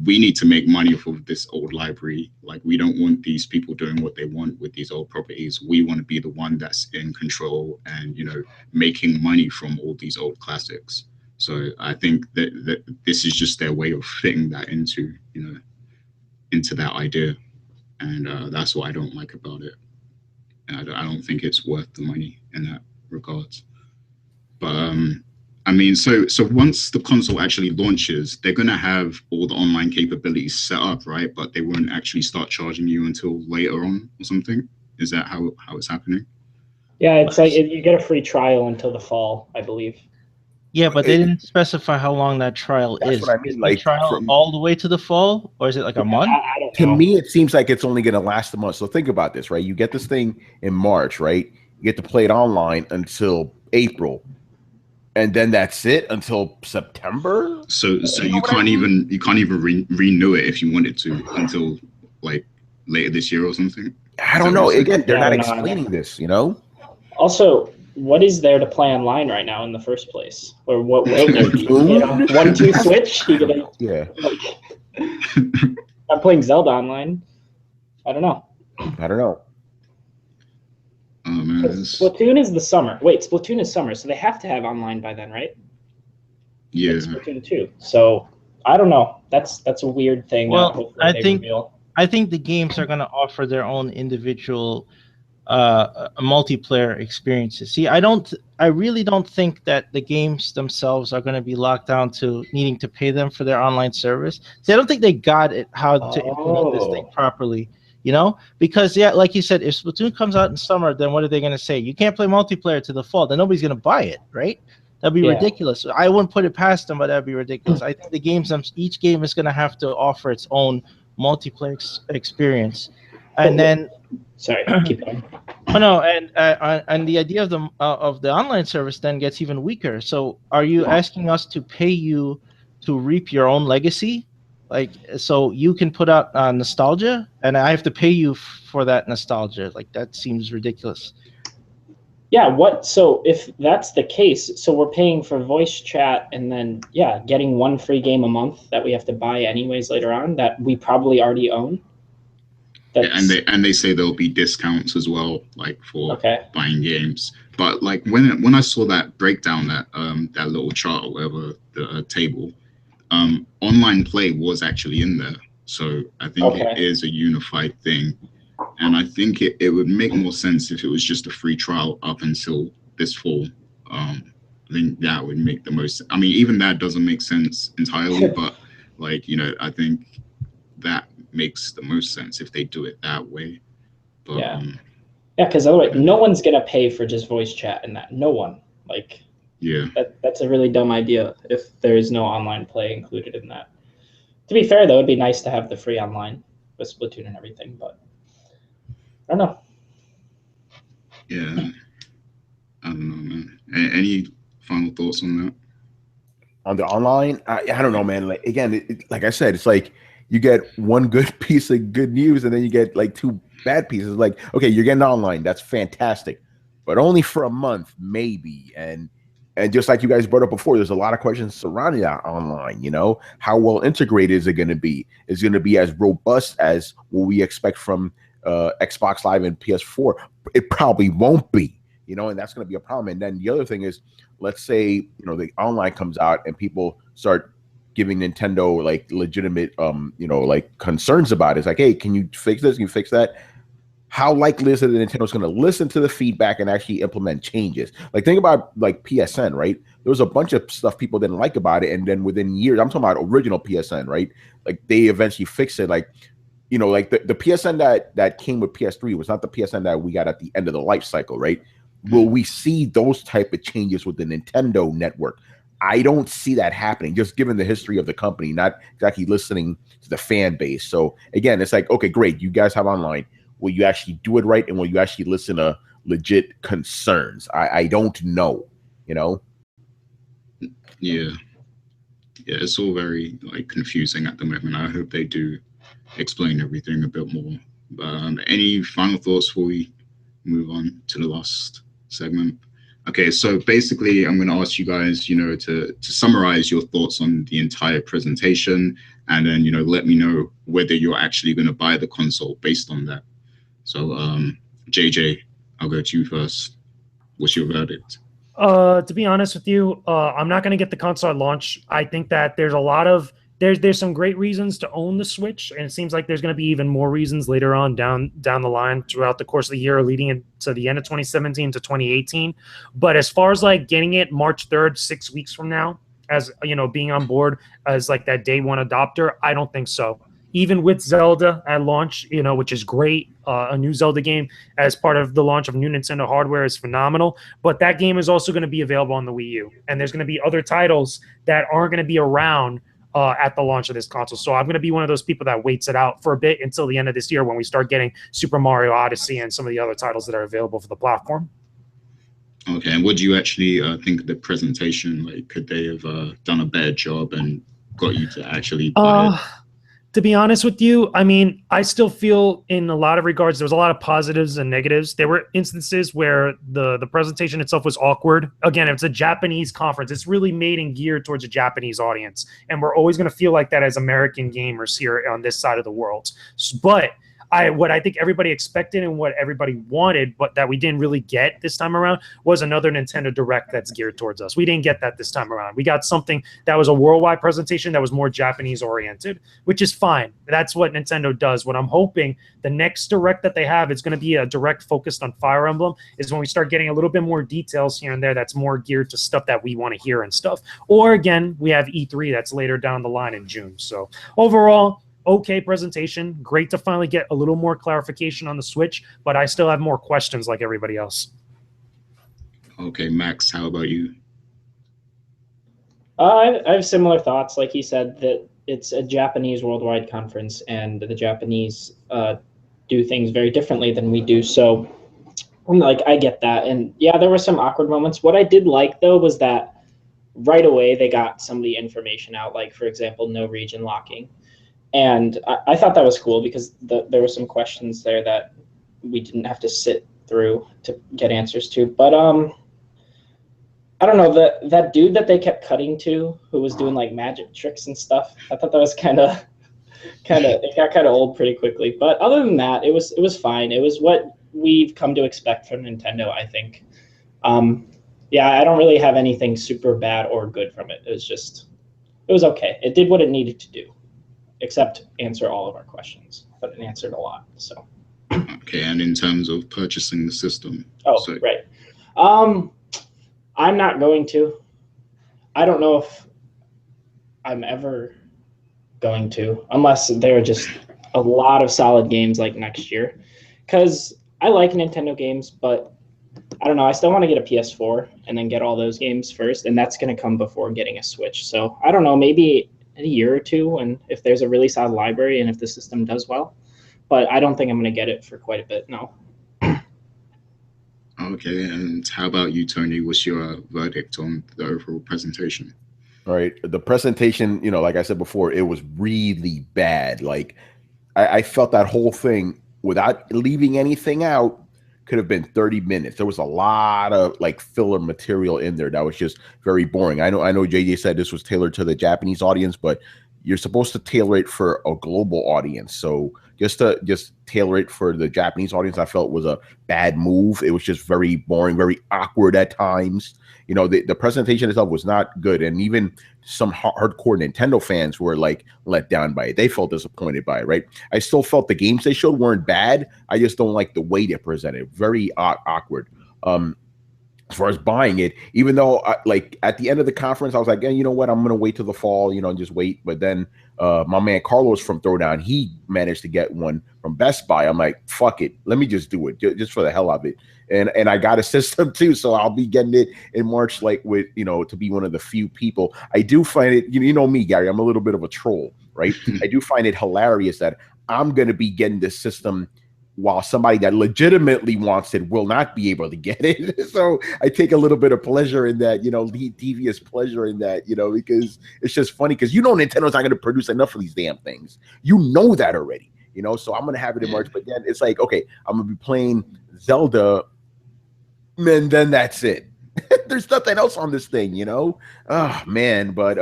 Speaker 1: we need to make money off of this old library. Like, we don't want these people doing what they want with these old properties. We want to be the one that's in control and, making money from all these old classics. So I think that this is just their way of fitting that into, into that idea. And that's what I don't like about it. And I don't think it's worth the money in that regards. But I mean, so once the console actually launches, they're gonna have all the online capabilities set up, right? But they won't actually start charging you until later on or something. Is that how it's happening?
Speaker 4: Yeah, it's like you get a free trial until the fall, I believe.
Speaker 5: Yeah, but they didn't specify how long that trial is.
Speaker 3: That's what I mean.
Speaker 5: Is
Speaker 3: Like,
Speaker 5: the trial all the way to the fall, or is it like a month?
Speaker 4: I don't
Speaker 3: to
Speaker 4: know.
Speaker 3: me, it seems like it's only going to last a month. So think about this, right? You get this thing in March, right? You get to play it online until April, and then that's it until September.
Speaker 1: So you can't even renew it if you wanted to until like later this year or something.
Speaker 3: I don't know. Again, they're not explaining this,
Speaker 4: Also, what is there to play online right now in the first place? Or what? 1-2 Switch?
Speaker 3: Yeah.
Speaker 4: I'm playing Zelda online. I don't know.
Speaker 1: Oh man,
Speaker 4: Splatoon is the summer. Wait, Splatoon is summer, so they have to have online by then, right?
Speaker 1: Yeah.
Speaker 4: Like Splatoon 2. So I don't know. That's a weird thing.
Speaker 5: Well, I think the games are going to offer their own individual multiplayer experiences. See, I really don't think that the games themselves are going to be locked down to needing to pay them for their online service. See, I don't think they got it how to implement this thing properly. Because like you said, if Splatoon comes out in summer, then what are they going to say? You can't play multiplayer to the fall. Then nobody's going to buy it, right? That'd be ridiculous. I wouldn't put it past them, but that'd be ridiculous. I think each game is going to have to offer its own multiplayer experience, and then.
Speaker 4: Sorry, keep going.
Speaker 5: Oh no, and the idea of the online service then gets even weaker. So, are you asking us to pay you to reap your own legacy? Like, so you can put out nostalgia, and I have to pay you for that nostalgia? Like, that seems ridiculous.
Speaker 4: Yeah. So if that's the case, so we're paying for voice chat, and then getting one free game a month that we have to buy anyways later on that we probably already own.
Speaker 1: And they say there'll be discounts as well, like for buying games. But like when I saw that breakdown, that little chart or whatever, the table, online play was actually in there. So I think it is a unified thing, and I think it would make more sense if it was just a free trial up until this fall. I think that would make the most. I mean, even that doesn't make sense entirely, but like I think that makes the most sense if they do it that way. But
Speaker 4: Yeah, because otherwise, no one's gonna pay for just voice chat in that. No one. Like,
Speaker 1: Yeah.
Speaker 4: That's a really dumb idea if there is no online play included in that. To be fair, though, it'd be nice to have the free online with Splatoon and everything, but I don't know.
Speaker 1: Yeah. I don't know, man. Any final thoughts on that?
Speaker 3: On the online, I don't know, man. Like again, like I said, it's like you get one good piece of good news, and then you get like two bad pieces. Like, okay, you're getting online, that's fantastic, but only for a month, maybe. And just like you guys brought up before, there's a lot of questions surrounding that online. You know, how well integrated is it going to be? Is it going to be as robust as what we expect from Xbox Live and PS4? It probably won't be. You know, and that's going to be a problem. And then the other thing is, let's say, you know, the online comes out and people start giving Nintendo like legitimate, you know, like concerns about it. It's like, hey, can you fix this? Can you fix that? How likely is it that Nintendo's going to listen to the feedback and actually implement changes? Like, think about like PSN, right? There was a bunch of stuff people didn't like about it, and then within years, I'm talking about original PSN, right? Like, they eventually fixed it. Like, you know, like the PSN that came with PS3 was not the PSN that we got at the end of the life cycle, right? Will we see those type of changes with the Nintendo network? I don't see that happening, just given the history of the company, not exactly listening to the fan base. So again, it's like, okay, great, you guys have online. Will you actually do it right, and will you actually listen to legit concerns? I don't know, you know?
Speaker 1: Yeah. Yeah, it's all very like confusing at the moment. I hope they do explain everything a bit more. Any final thoughts before we move on to the last segment? Okay, so basically, I'm going to ask you guys, you know, to summarize your thoughts on the entire presentation, and then, you know, let me know whether you're actually going to buy the console based on that. So, JJ, I'll go to you first. What's your verdict?
Speaker 2: To be honest with you, I'm not going to get the console at launch. I think that there's a lot of there's some great reasons to own the Switch, and it seems like there's going to be even more reasons later on down the line throughout the course of the year, leading into the end of 2017 to 2018. But as far as like getting it March 3rd, 6 weeks from now, as you know, being on board as like that day one adopter, I don't think so. Even with Zelda at launch, you know, which is great, a new Zelda game as part of the launch of new Nintendo hardware is phenomenal. But that game is also going to be available on the Wii U, and there's going to be other titles that aren't going to be around at the launch of this console. So I'm going to be one of those people that waits it out for a bit until the end of this year when we start getting Super Mario Odyssey and some of the other titles that are available for the platform.
Speaker 1: Okay, and what do you actually think of the presentation? Like, could they have done a better job and got you to actually buy it?
Speaker 2: To be honest with you, I mean, I still feel in a lot of regards, there was a lot of positives and negatives. There were instances where the presentation itself was awkward. Again, it's a Japanese conference. It's really made and geared towards a Japanese audience. And we're always going to feel like that as American gamers here on this side of the world. But what I think everybody expected and what everybody wanted, but that we didn't really get this time around, was another Nintendo Direct that's geared towards us. We didn't get that this time around. We got something that was a worldwide presentation that was more Japanese oriented, which is fine. That's what Nintendo does. What I'm hoping the next Direct that they have is going to be a Direct focused on Fire Emblem, is when we start getting a little bit more details here and there that's more geared to stuff that we want to hear and stuff. Or again, we have E3 that's later down the line in June. So overall, okay presentation. Great to finally get a little more clarification on the Switch, but I still have more questions like everybody else.
Speaker 1: Okay, Max, how about you?
Speaker 4: I have similar thoughts. Like he said, that it's a Japanese worldwide conference, and the Japanese do things very differently than we do. So, like, I get that. And yeah, there were some awkward moments. What I did like, though, was that right away they got some of the information out, like, for example, no region locking. And I thought that was cool because there were some questions there that we didn't have to sit through to get answers to. But I don't know, that dude that they kept cutting to, who was doing like magic tricks and stuff, I thought that was it got kind of old pretty quickly. But other than that, it was fine. It was what we've come to expect from Nintendo, I think. Yeah, I don't really have anything super bad or good from it. It was okay. It did what it needed to do, except answer all of our questions, but it answered a lot. So.
Speaker 1: Okay, and in terms of purchasing the system.
Speaker 4: Right. I'm not going to. I don't know if I'm ever going to, unless there are just a lot of solid games like next year. Because I like Nintendo games, but I don't know. I still want to get a PS4 and then get all those games first, and that's going to come before getting a Switch. So I don't know, maybe in a year or two, and if there's a really solid library and if the system does well. But I don't think I'm going to get it for quite a bit, no.
Speaker 1: Okay, and how about you, Tony? What's your verdict on the overall presentation?
Speaker 3: All right, the presentation, you know, like I said before, it was really bad. Like I felt that whole thing, without leaving anything out, could have been 30 minutes. There was a lot of like filler material in there that was just very boring. I know JJ said this was tailored to the Japanese audience, but you're supposed to tailor it for a global audience. So just tailor it for the Japanese audience, I felt was a bad move. It was just very boring, very awkward at times. You know, the presentation itself was not good. And even some hardcore Nintendo fans were like let down by it. They felt disappointed by it, right? I still felt the games they showed weren't bad. I just don't like the way they presented. Very awkward. As far as buying it, even though like at the end of the conference, I was like, yeah, you know what? I'm going to wait till the fall, you know, and just wait. But then my man Carlos from Throwdown, he managed to get one from Best Buy. I'm like, fuck it. Let me just do it just for the hell of it. And I got a system too. So I'll be getting it in March, like with, you know, to be one of the few people. I do find it, you know me, Gary, I'm a little bit of a troll, right? I do find it hilarious that I'm going to be getting this system while somebody that legitimately wants it will not be able to get it. So I take a little bit of pleasure in that, you know, devious pleasure in that, you know, because it's just funny because, you know, Nintendo's not going to produce enough of these damn things. You know that already, you know, so I'm going to have it in March, but then it's like, okay, I'm going to be playing Zelda and then that's it. There's nothing else on this thing, you know? Oh, man. But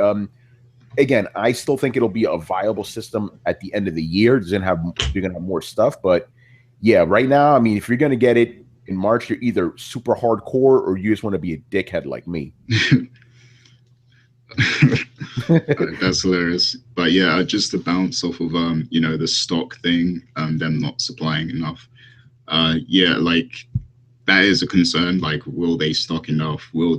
Speaker 3: again, I still think it'll be a viable system at the end of the year. You're going to have more stuff, but yeah, right now, I mean, if you're going to get it in March, you're either super hardcore or you just want to be a dickhead like me.
Speaker 1: That's hilarious. But yeah, just to bounce off of, you know, the stock thing, them not supplying enough. Yeah, like that is a concern. Like, will they stock enough? Will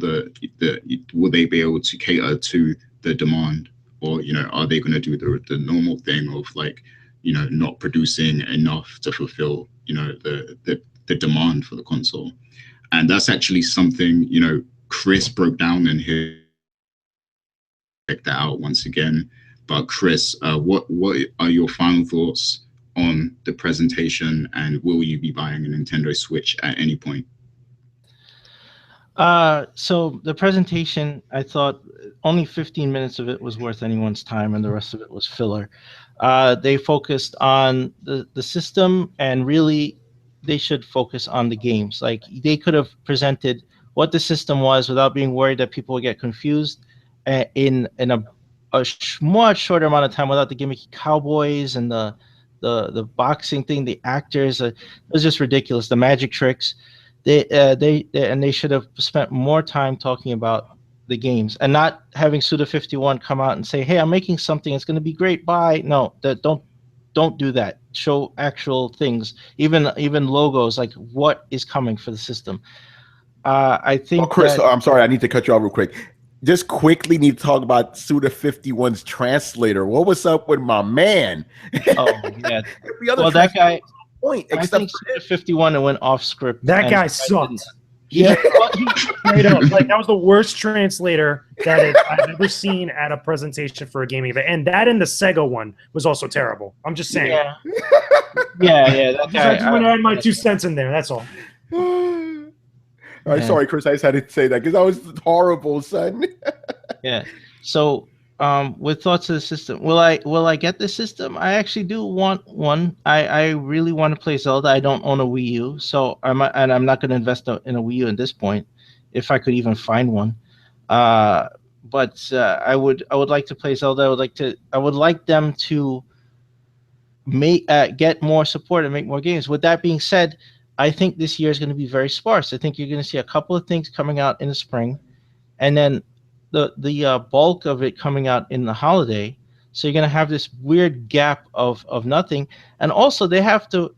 Speaker 1: will they be able to cater to the demand? Or, you know, are they going to do the normal thing of like, you know, not producing enough to fulfill, you know, the demand for the console? And that's actually something, you know, Chris broke down in his, check that out once again. But Chris, what are your final thoughts on the presentation, and will you be buying a Nintendo Switch at any point?
Speaker 5: So the presentation, I thought only 15 minutes of it was worth anyone's time, and the rest of it was filler. They focused on the system, and really they should focus on the games. Like, they could have presented what the system was without being worried that people would get confused in a much shorter amount of time, without the gimmicky cowboys and the boxing thing, the actors. It was just ridiculous. The magic tricks. They should have spent more time talking about the games and not having Suda51 come out and say, "Hey, I'm making something. It's going to be great. Bye." No, don't do that. Show actual things, even logos, like what is coming for the system. I think.
Speaker 3: Chris, I'm sorry, I need to cut you off real quick. Just quickly need to talk about Suda51's translator. What was up with my man?
Speaker 5: Oh yeah. Well, that guy.
Speaker 3: Point,
Speaker 5: I think 51 went off script.
Speaker 2: That guy sucked.
Speaker 5: Yeah,
Speaker 2: straight up. Like, that was the worst translator that I've ever seen at a presentation for a gaming event. And that and the Sega one was also terrible. I'm just saying.
Speaker 5: Yeah. Yeah.
Speaker 2: I just want to add my 2 cents in there. That's all.
Speaker 3: All right, sorry, Chris. I just had to say that because that was horrible, son.
Speaker 5: Yeah. So, with thoughts of the system, will I get the system? I actually do want one. I really want to play Zelda. I don't own a Wii U, so I'm not going to invest in a Wii U at this point, if I could even find one. But I would like to play Zelda. I would like them to get more support and make more games. With that being said, I think this year is going to be very sparse. I think you're going to see a couple of things coming out in the spring, and then the bulk of it coming out in the holiday. So you're going to have this weird gap of nothing. And also they have to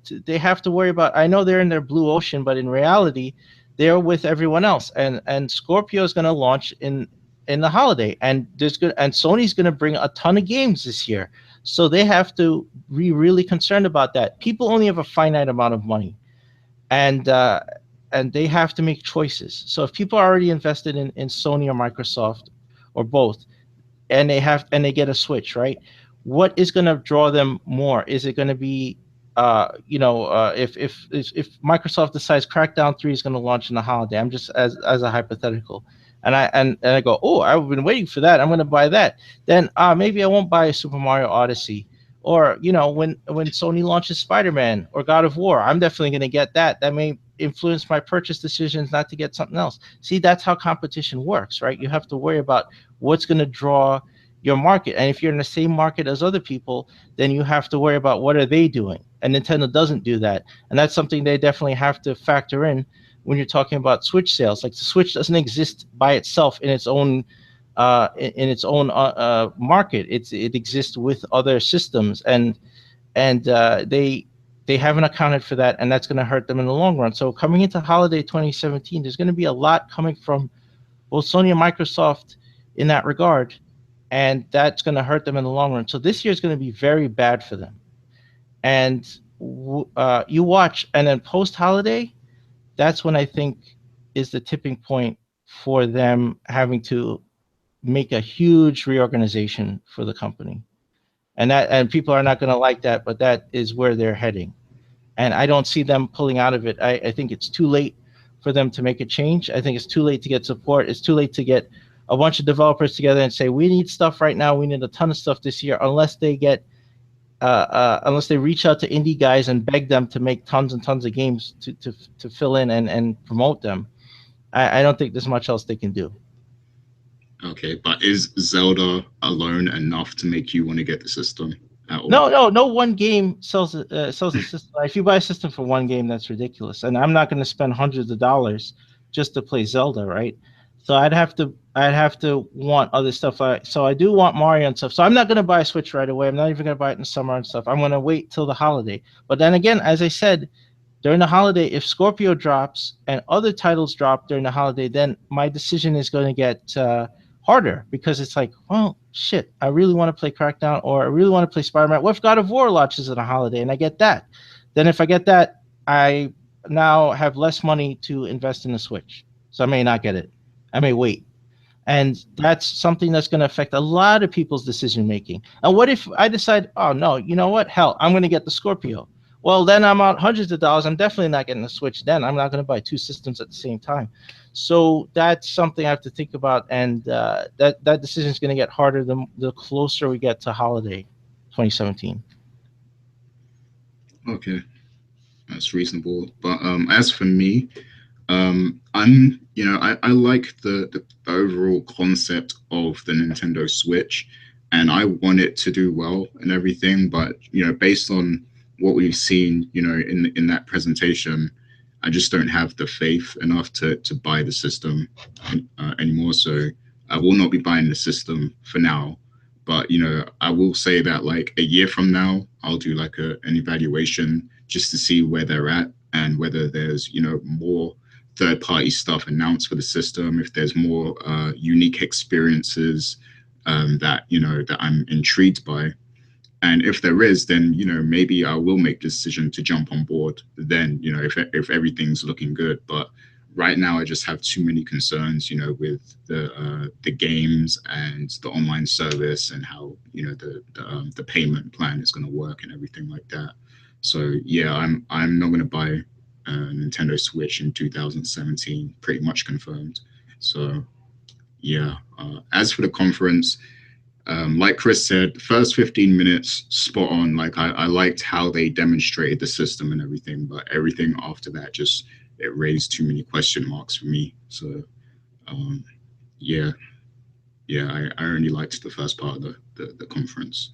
Speaker 5: worry about, I know they're in their blue ocean, but in reality, they're with everyone else. And Scorpio is going to launch in the holiday, and Sony's going to bring a ton of games this year. So they have to be really concerned about that. People only have a finite amount of money. and they have to make choices. So if people are already invested in Sony or Microsoft or both, and they get a Switch, right? What is going to draw them more? Is it going to be if Microsoft decides Crackdown 3 is going to launch in the holiday, I'm just as a hypothetical, and I go, oh, I've been waiting for that, I'm going to buy that. Then maybe I won't buy a Super Mario Odyssey, or when Sony launches Spider-Man or God of War, I'm definitely going to get that. That may influence my purchase decisions not to get something else. See, that's how competition works, right? You have to worry about what's going to draw your market, and if you're in the same market as other people, then you have to worry about what are they doing, and Nintendo doesn't do that, and that's something they definitely have to factor in when you're talking about Switch sales. Like, the Switch doesn't exist by itself in its own market. It exists with other systems, and they haven't accounted for that, and that's going to hurt them in the long run. So coming into holiday 2017, there's going to be a lot coming from both Sony and Microsoft in that regard, and that's going to hurt them in the long run. So this year is going to be very bad for them. And you watch, and then post-holiday, that's when I think is the tipping point for them having to make a huge reorganization for the company. And people are not going to like that, but that is where they're heading. And I don't see them pulling out of it. I think it's too late for them to make a change. I think it's too late to get support. It's too late to get a bunch of developers together and say, we need stuff right now. We need a ton of stuff this year, unless they get unless they reach out to indie guys and beg them to make tons and tons of games to fill in and promote them. I don't think there's much else they can do.
Speaker 1: Okay, but is Zelda alone enough to make you want to get the system at all?
Speaker 5: No one game sells a system. If you buy a system for one game, that's ridiculous. And I'm not going to spend hundreds of dollars just to play Zelda, right? So I'd have to want other stuff. So I do want Mario and stuff. So I'm not going to buy a Switch right away. I'm not even going to buy it in the summer and stuff. I'm going to wait till the holiday. But then again, as I said, during the holiday, if Scorpio drops and other titles drop during the holiday, then my decision is going to get harder, because it's like, well, shit, I really want to play Crackdown, or I really want to play Spider-Man. What if God of War launches on a holiday and I get that? Then if I get that, I now have less money to invest in the Switch. So I may not get it. I may wait. And that's something that's going to affect a lot of people's decision making. And what if I decide, oh, no, you know what? Hell, I'm going to get the Scorpio. Well, then I'm out hundreds of dollars. I'm definitely not getting the Switch then. I'm not going to buy two systems at the same time. So that's something I have to think about. And that decision is going to get harder the closer we get to holiday 2017.
Speaker 1: Okay, that's reasonable. But as for me, I like the overall concept of the Nintendo Switch, and I want it to do well and everything. But based on what we've seen, in that presentation, I just don't have the faith enough to buy the system anymore. So I will not be buying the system for now. But I will say that, like, a year from now, I'll do like an evaluation just to see where they're at, and whether there's more third-party stuff announced for the system, if there's more unique experiences that I'm intrigued by. And if there is, then maybe I will make the decision to jump on board then, if everything's looking good. But right now I just have too many concerns, with the games and the online service, and how the payment plan is going to work and everything like that. So yeah, I'm not going to buy a Nintendo Switch in 2017, pretty much confirmed. So yeah, as for the conference, like Chris said, the first 15 minutes, spot on. Like, I liked how they demonstrated the system and everything, but everything after that, it raised too many question marks for me. So I only liked the first part of the conference.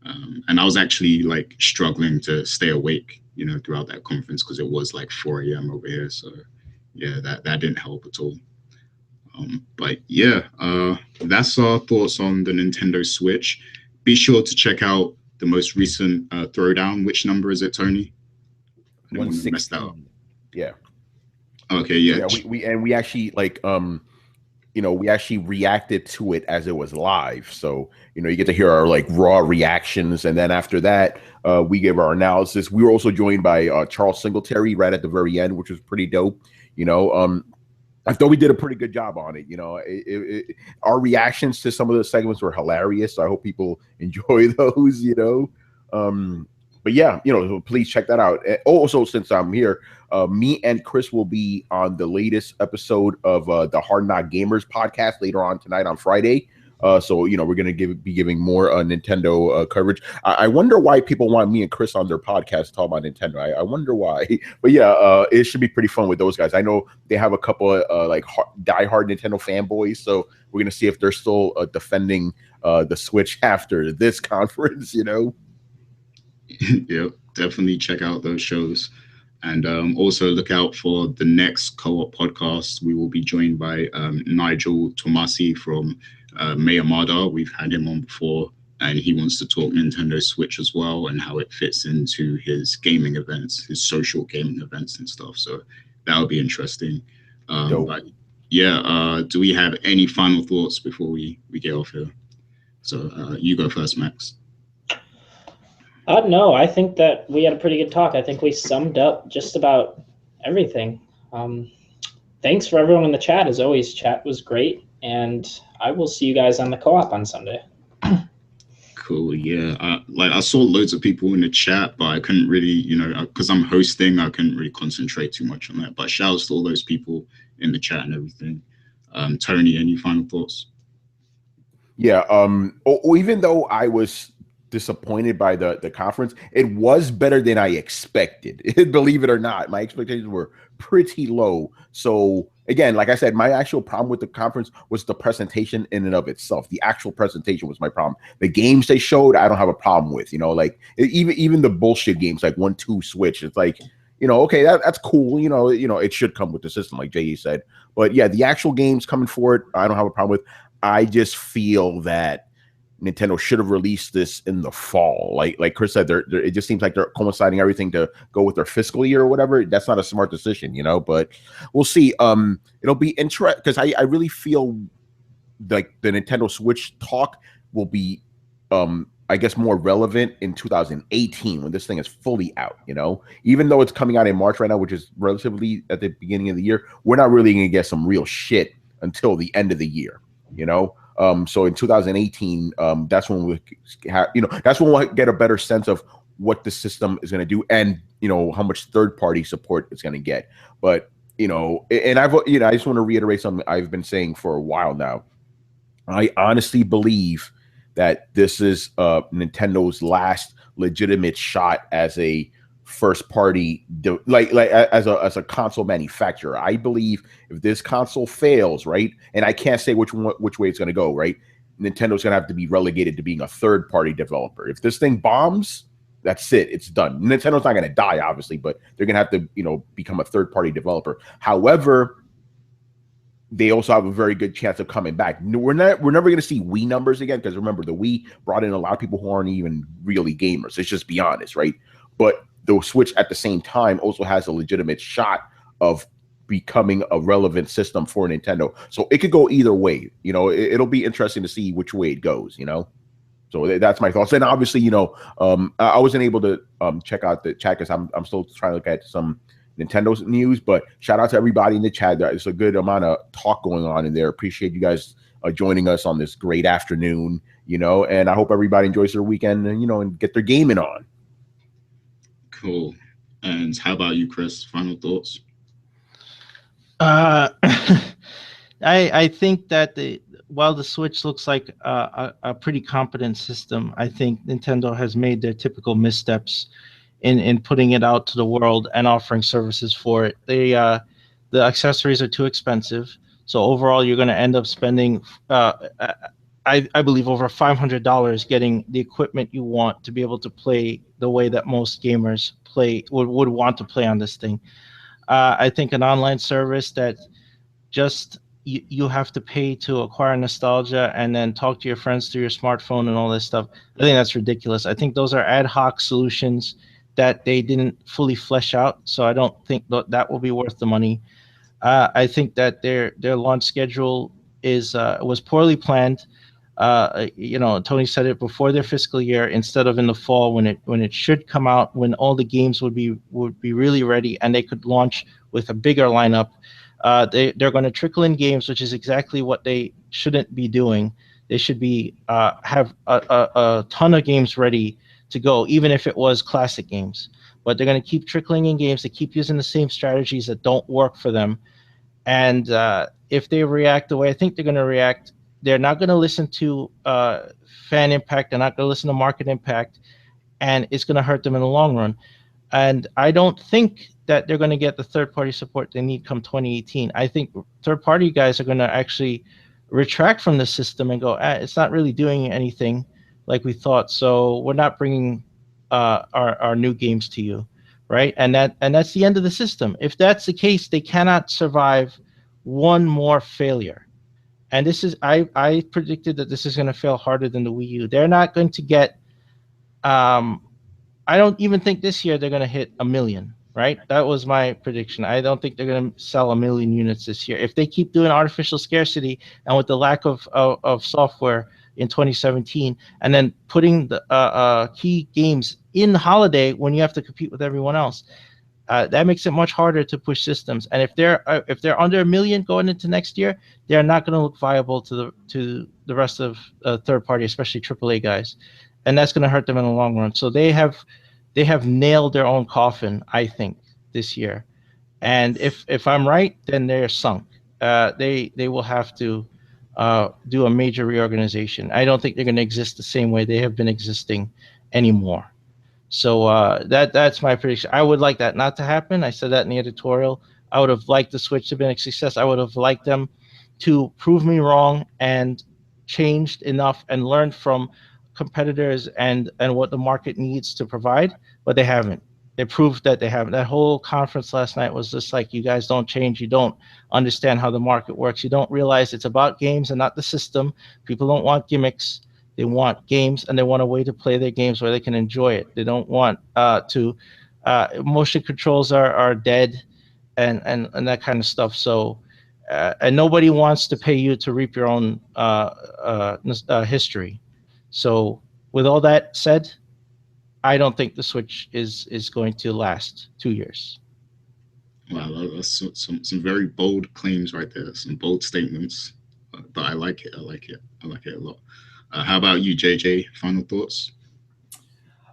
Speaker 1: And I was actually like struggling to stay awake, throughout that conference, because it was like 4 a.m. over here. So yeah, that didn't help at all. But yeah, that's our thoughts on the Nintendo Switch. Be sure to check out the most recent throwdown. Which number is it, Tony?
Speaker 3: 116. Yeah.
Speaker 1: Okay. Yeah.
Speaker 3: Yeah. We actually, like, we actually reacted to it as it was live. So, you get to hear our like raw reactions. And then after that, we gave our analysis. We were also joined by Charles Singletary right at the very end, which was pretty dope. I thought we did a pretty good job on it. Our reactions to some of the segments were hilarious. So I hope people enjoy those, but yeah, please check that out. Also, since I'm here, me and Chris will be on the latest episode of the Hard Knock Gamers podcast later on tonight on Friday. So we're gonna be giving more Nintendo coverage. I wonder why people want me and Chris on their podcast to talk about Nintendo. I wonder why. But yeah, it should be pretty fun with those guys. I know they have a couple of diehard Nintendo fanboys, so we're gonna see if they're still defending the Switch after this conference.
Speaker 1: Yep, definitely check out those shows. And also look out for the next co-op podcast. We will be joined by Nigel Tomasi from Mayamada. We've had him on before, and he wants to talk Nintendo Switch as well and how it fits into his gaming events, his social gaming events and stuff. So that'll be interesting. But yeah, do we have any final thoughts before we get off here? So you go first, Max.
Speaker 4: No, I think that we had a pretty good talk. I think we summed up just about everything. Thanks for everyone in the chat. As always, chat was great, and I will see you guys on the co-op on Sunday.
Speaker 1: Cool. Yeah. I saw loads of people in the chat, but I couldn't really, because I'm hosting, I couldn't really concentrate too much on that. But shout out to all those people in the chat and everything. Tony, any final thoughts?
Speaker 3: Yeah. Even though I was disappointed by the conference, it was better than I expected. Believe it or not, my expectations were pretty low. So again, like I said, my actual problem with the conference was the presentation in and of itself. The actual presentation was my problem. The games they showed, I don't have a problem with. Like even the bullshit games like 1-2 Switch. It's like, okay, that's cool. It should come with the system, like Jay said. But yeah, the actual games coming forward, I don't have a problem with. I just feel that Nintendo should have released this in the fall. Like Chris said, it just seems like they're coinciding everything to go with their fiscal year or whatever. That's not a smart decision, but we'll see. It'll be interesting because I really feel like the Nintendo Switch talk will be, I guess, more relevant in 2018 when this thing is fully out, even though it's coming out in March right now, which is relatively at the beginning of the year, we're not really going to get some real shit until the end of the year, So in 2018, that's when we have, that's when we'll get a better sense of what the system is going to do and, how much third-party support it's going to get. But, and I just want to reiterate something I've been saying for a while now. I honestly believe that this is Nintendo's last legitimate shot as a first party, as a console manufacturer. I believe if this console fails, right, and I can't say which way it's going to go, right, Nintendo's going to have to be relegated to being a third party developer. If this thing bombs, that's it, it's done. Nintendo's not going to die, obviously, but they're going to have to become a third party developer. However, they also have a very good chance of coming back. We're never going to see Wii numbers again, because remember, the Wii brought in a lot of people who aren't even really gamers. Let's just be honest, right? But the Switch at the same time also has a legitimate shot of becoming a relevant system for Nintendo. So it could go either way. It'll be interesting to see which way it goes, So that's my thoughts. And obviously, I wasn't able to check out the chat because I'm still trying to look at some Nintendo's news, but shout out to everybody in the chat. There's a good amount of talk going on in there. Appreciate you guys joining us on this great afternoon, and I hope everybody enjoys their weekend and, and get their gaming on.
Speaker 1: Cool. And how about you, Chris? Final thoughts?
Speaker 5: I think that while the Switch looks like a pretty competent system, I think Nintendo has made their typical missteps in putting it out to the world and offering services for it. The accessories are too expensive, so overall you're going to end up spending, I believe, over $500 getting the equipment you want to be able to play the way that most gamers would want to play on this thing. I think an online service that just you have to pay to acquire nostalgia and then talk to your friends through your smartphone and all this stuff, I think that's ridiculous. I think those are ad hoc solutions that they didn't fully flesh out, so I don't think that will be worth the money. I think that their launch schedule was poorly planned. Tony said it before their fiscal year instead of in the fall when it should come out, when all the games would be really ready and they could launch with a bigger lineup. They're going to trickle in games, which is exactly what they shouldn't be doing. They should be have a ton of games ready to go, even if it was classic games. But they're going to keep trickling in games. They keep using the same strategies that don't work for them. And if they react the way I think they're going to react, they're not going to listen to fan impact. They're not going to listen to market impact, and it's going to hurt them in the long run. And I don't think that they're going to get the third-party support they need come 2018. I think third-party guys are going to actually retract from the system and go, it's not really doing anything like we thought, so we're not bringing our new games to you, right? And that's the end of the system. If that's the case, they cannot survive one more failure. And this is, I predicted that this is going to fail harder than the Wii U. They're not going to get, I don't even think this year they're going to hit 1 million, right? That was my prediction. I don't think they're going to sell 1 million units this year. If they keep doing artificial scarcity and with the lack of software in 2017, and then putting the key games in the holiday when you have to compete with everyone else, that makes it much harder to push systems. And if they're under 1 million going into next year, they're not going to look viable to the rest of third party, especially AAA guys, and that's going to hurt them in the long run. So they have nailed their own coffin, I think, this year. And if I'm right, then they're sunk. They will have to do a major reorganization. I don't think they're going to exist the same way they have been existing anymore. So that's my prediction. I would like that not to happen. I said that in the editorial. I would have liked the Switch to have been a success. I would have liked them to prove me wrong and changed enough and learned from competitors and what the market needs to provide, but they haven't. They proved that they haven't. That whole conference last night was just like, you guys don't change. You don't understand how the market works. You don't realize it's about games and not the system. People don't want gimmicks. They want games, and they want a way to play their games where they can enjoy it. They don't want motion controls are dead and that kind of stuff. So, and nobody wants to pay you to reap your own history. So with all that said, I don't think the Switch is going to last 2 years.
Speaker 1: Wow, that's some very bold claims right there. Some bold statements, but I like it. I like it a lot. How about you, JJ? Final thoughts?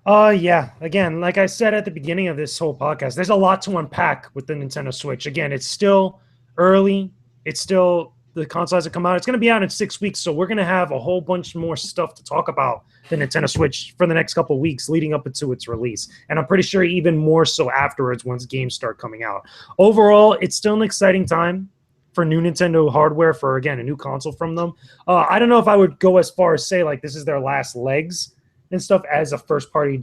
Speaker 2: Yeah. Again, like I said at the beginning of this whole podcast, there's a lot to unpack with the Nintendo Switch. Again, it's still early. It's still, the console hasn't come out. It's going to be out in 6 weeks, so we're going to have a whole bunch more stuff to talk about the Nintendo Switch for the next couple of weeks leading up into its release. And I'm pretty sure even more so afterwards once games start coming out. Overall, it's still an exciting time for new Nintendo hardware, for, again, a new console from them. I don't know if I would go as far as say, like, this is their last legs and stuff as a first-party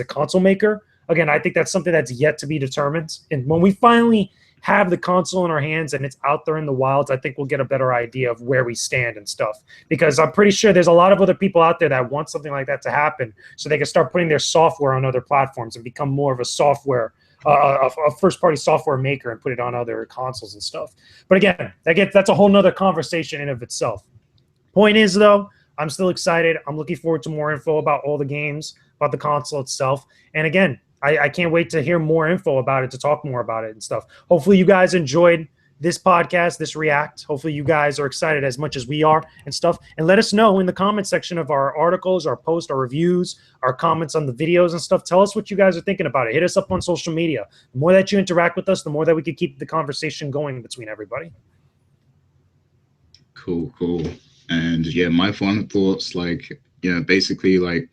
Speaker 2: console maker. Again, I think that's something that's yet to be determined. And when we finally have the console in our hands and it's out there in the wilds, I think we'll get a better idea of where we stand and stuff. Because I'm pretty sure there's a lot of other people out there that want something like that to happen so they can start putting their software on other platforms and become more of a software a first-party software maker and put it on other consoles and stuff. But again, that's a whole nother conversation in of itself. Point is, though, I'm still excited. I'm looking forward to more info about all the games, about the console itself. And again, I can't wait to hear more info about it, to talk more about it and stuff. Hopefully you guys enjoyed this podcast, this React. Hopefully you guys are excited as much as we are and stuff. And let us know in the comment section of our articles, our posts, our reviews, our comments on the videos and stuff. Tell us what you guys are thinking about it. Hit us up on social media. The more that you interact with us, the more that we can keep the conversation going between everybody.
Speaker 1: Cool. And yeah, my final thoughts, basically,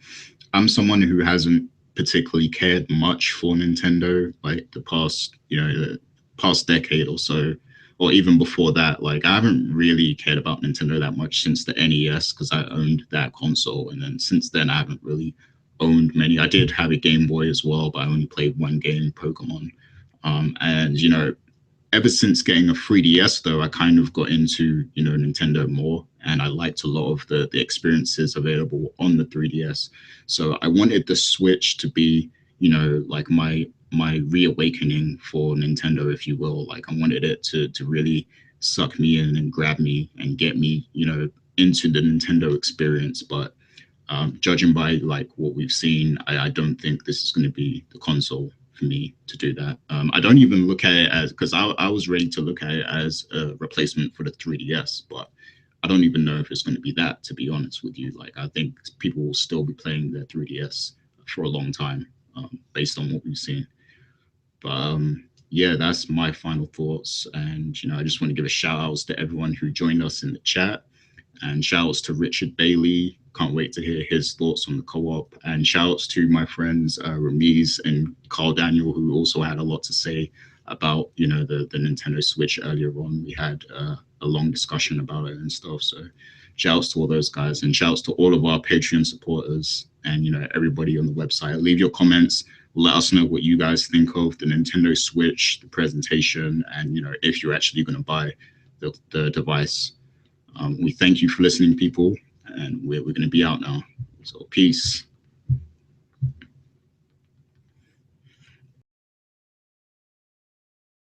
Speaker 1: I'm someone who hasn't particularly cared much for Nintendo, the past decade or so, or even before that. I haven't really cared about Nintendo that much since the NES, because I owned that console, and then since then I haven't really owned many. I did have a Game Boy as well, but I only played one game, Pokemon. And ever since getting a 3DS, though, I kind of got into Nintendo more, and I liked a lot of the experiences available on the 3DS. So I wanted the Switch to be my reawakening for Nintendo, if you will. I wanted it to really suck me in and grab me and get me, you know, into the Nintendo experience. But judging by like what we've seen, I don't think this is going to be the console for me to do that. I don't even look at it as, because I was ready to look at it as a replacement for the 3DS, but I don't even know if it's going to be that, to be honest with you. Like, I think people will still be playing their 3DS for a long time, based on what we've seen. But yeah, that's my final thoughts. And, you know, I just want to give a shout outs to everyone who joined us in the chat. And shout outs to Richard Bailey. Can't wait to hear his thoughts on the co-op. And shout outs to my friends Ramiz and Carl Daniel, who also had a lot to say about, you know, the Nintendo Switch earlier on. We had a long discussion about it and stuff. So shout outs to all those guys, and shout outs to all of our Patreon supporters and, you know, everybody on the website. Leave your comments. Let us know what you guys think of the Nintendo Switch, the presentation, and, you know, if you're actually going to buy the device. We thank you for listening, people, and we're going to be out now. So peace.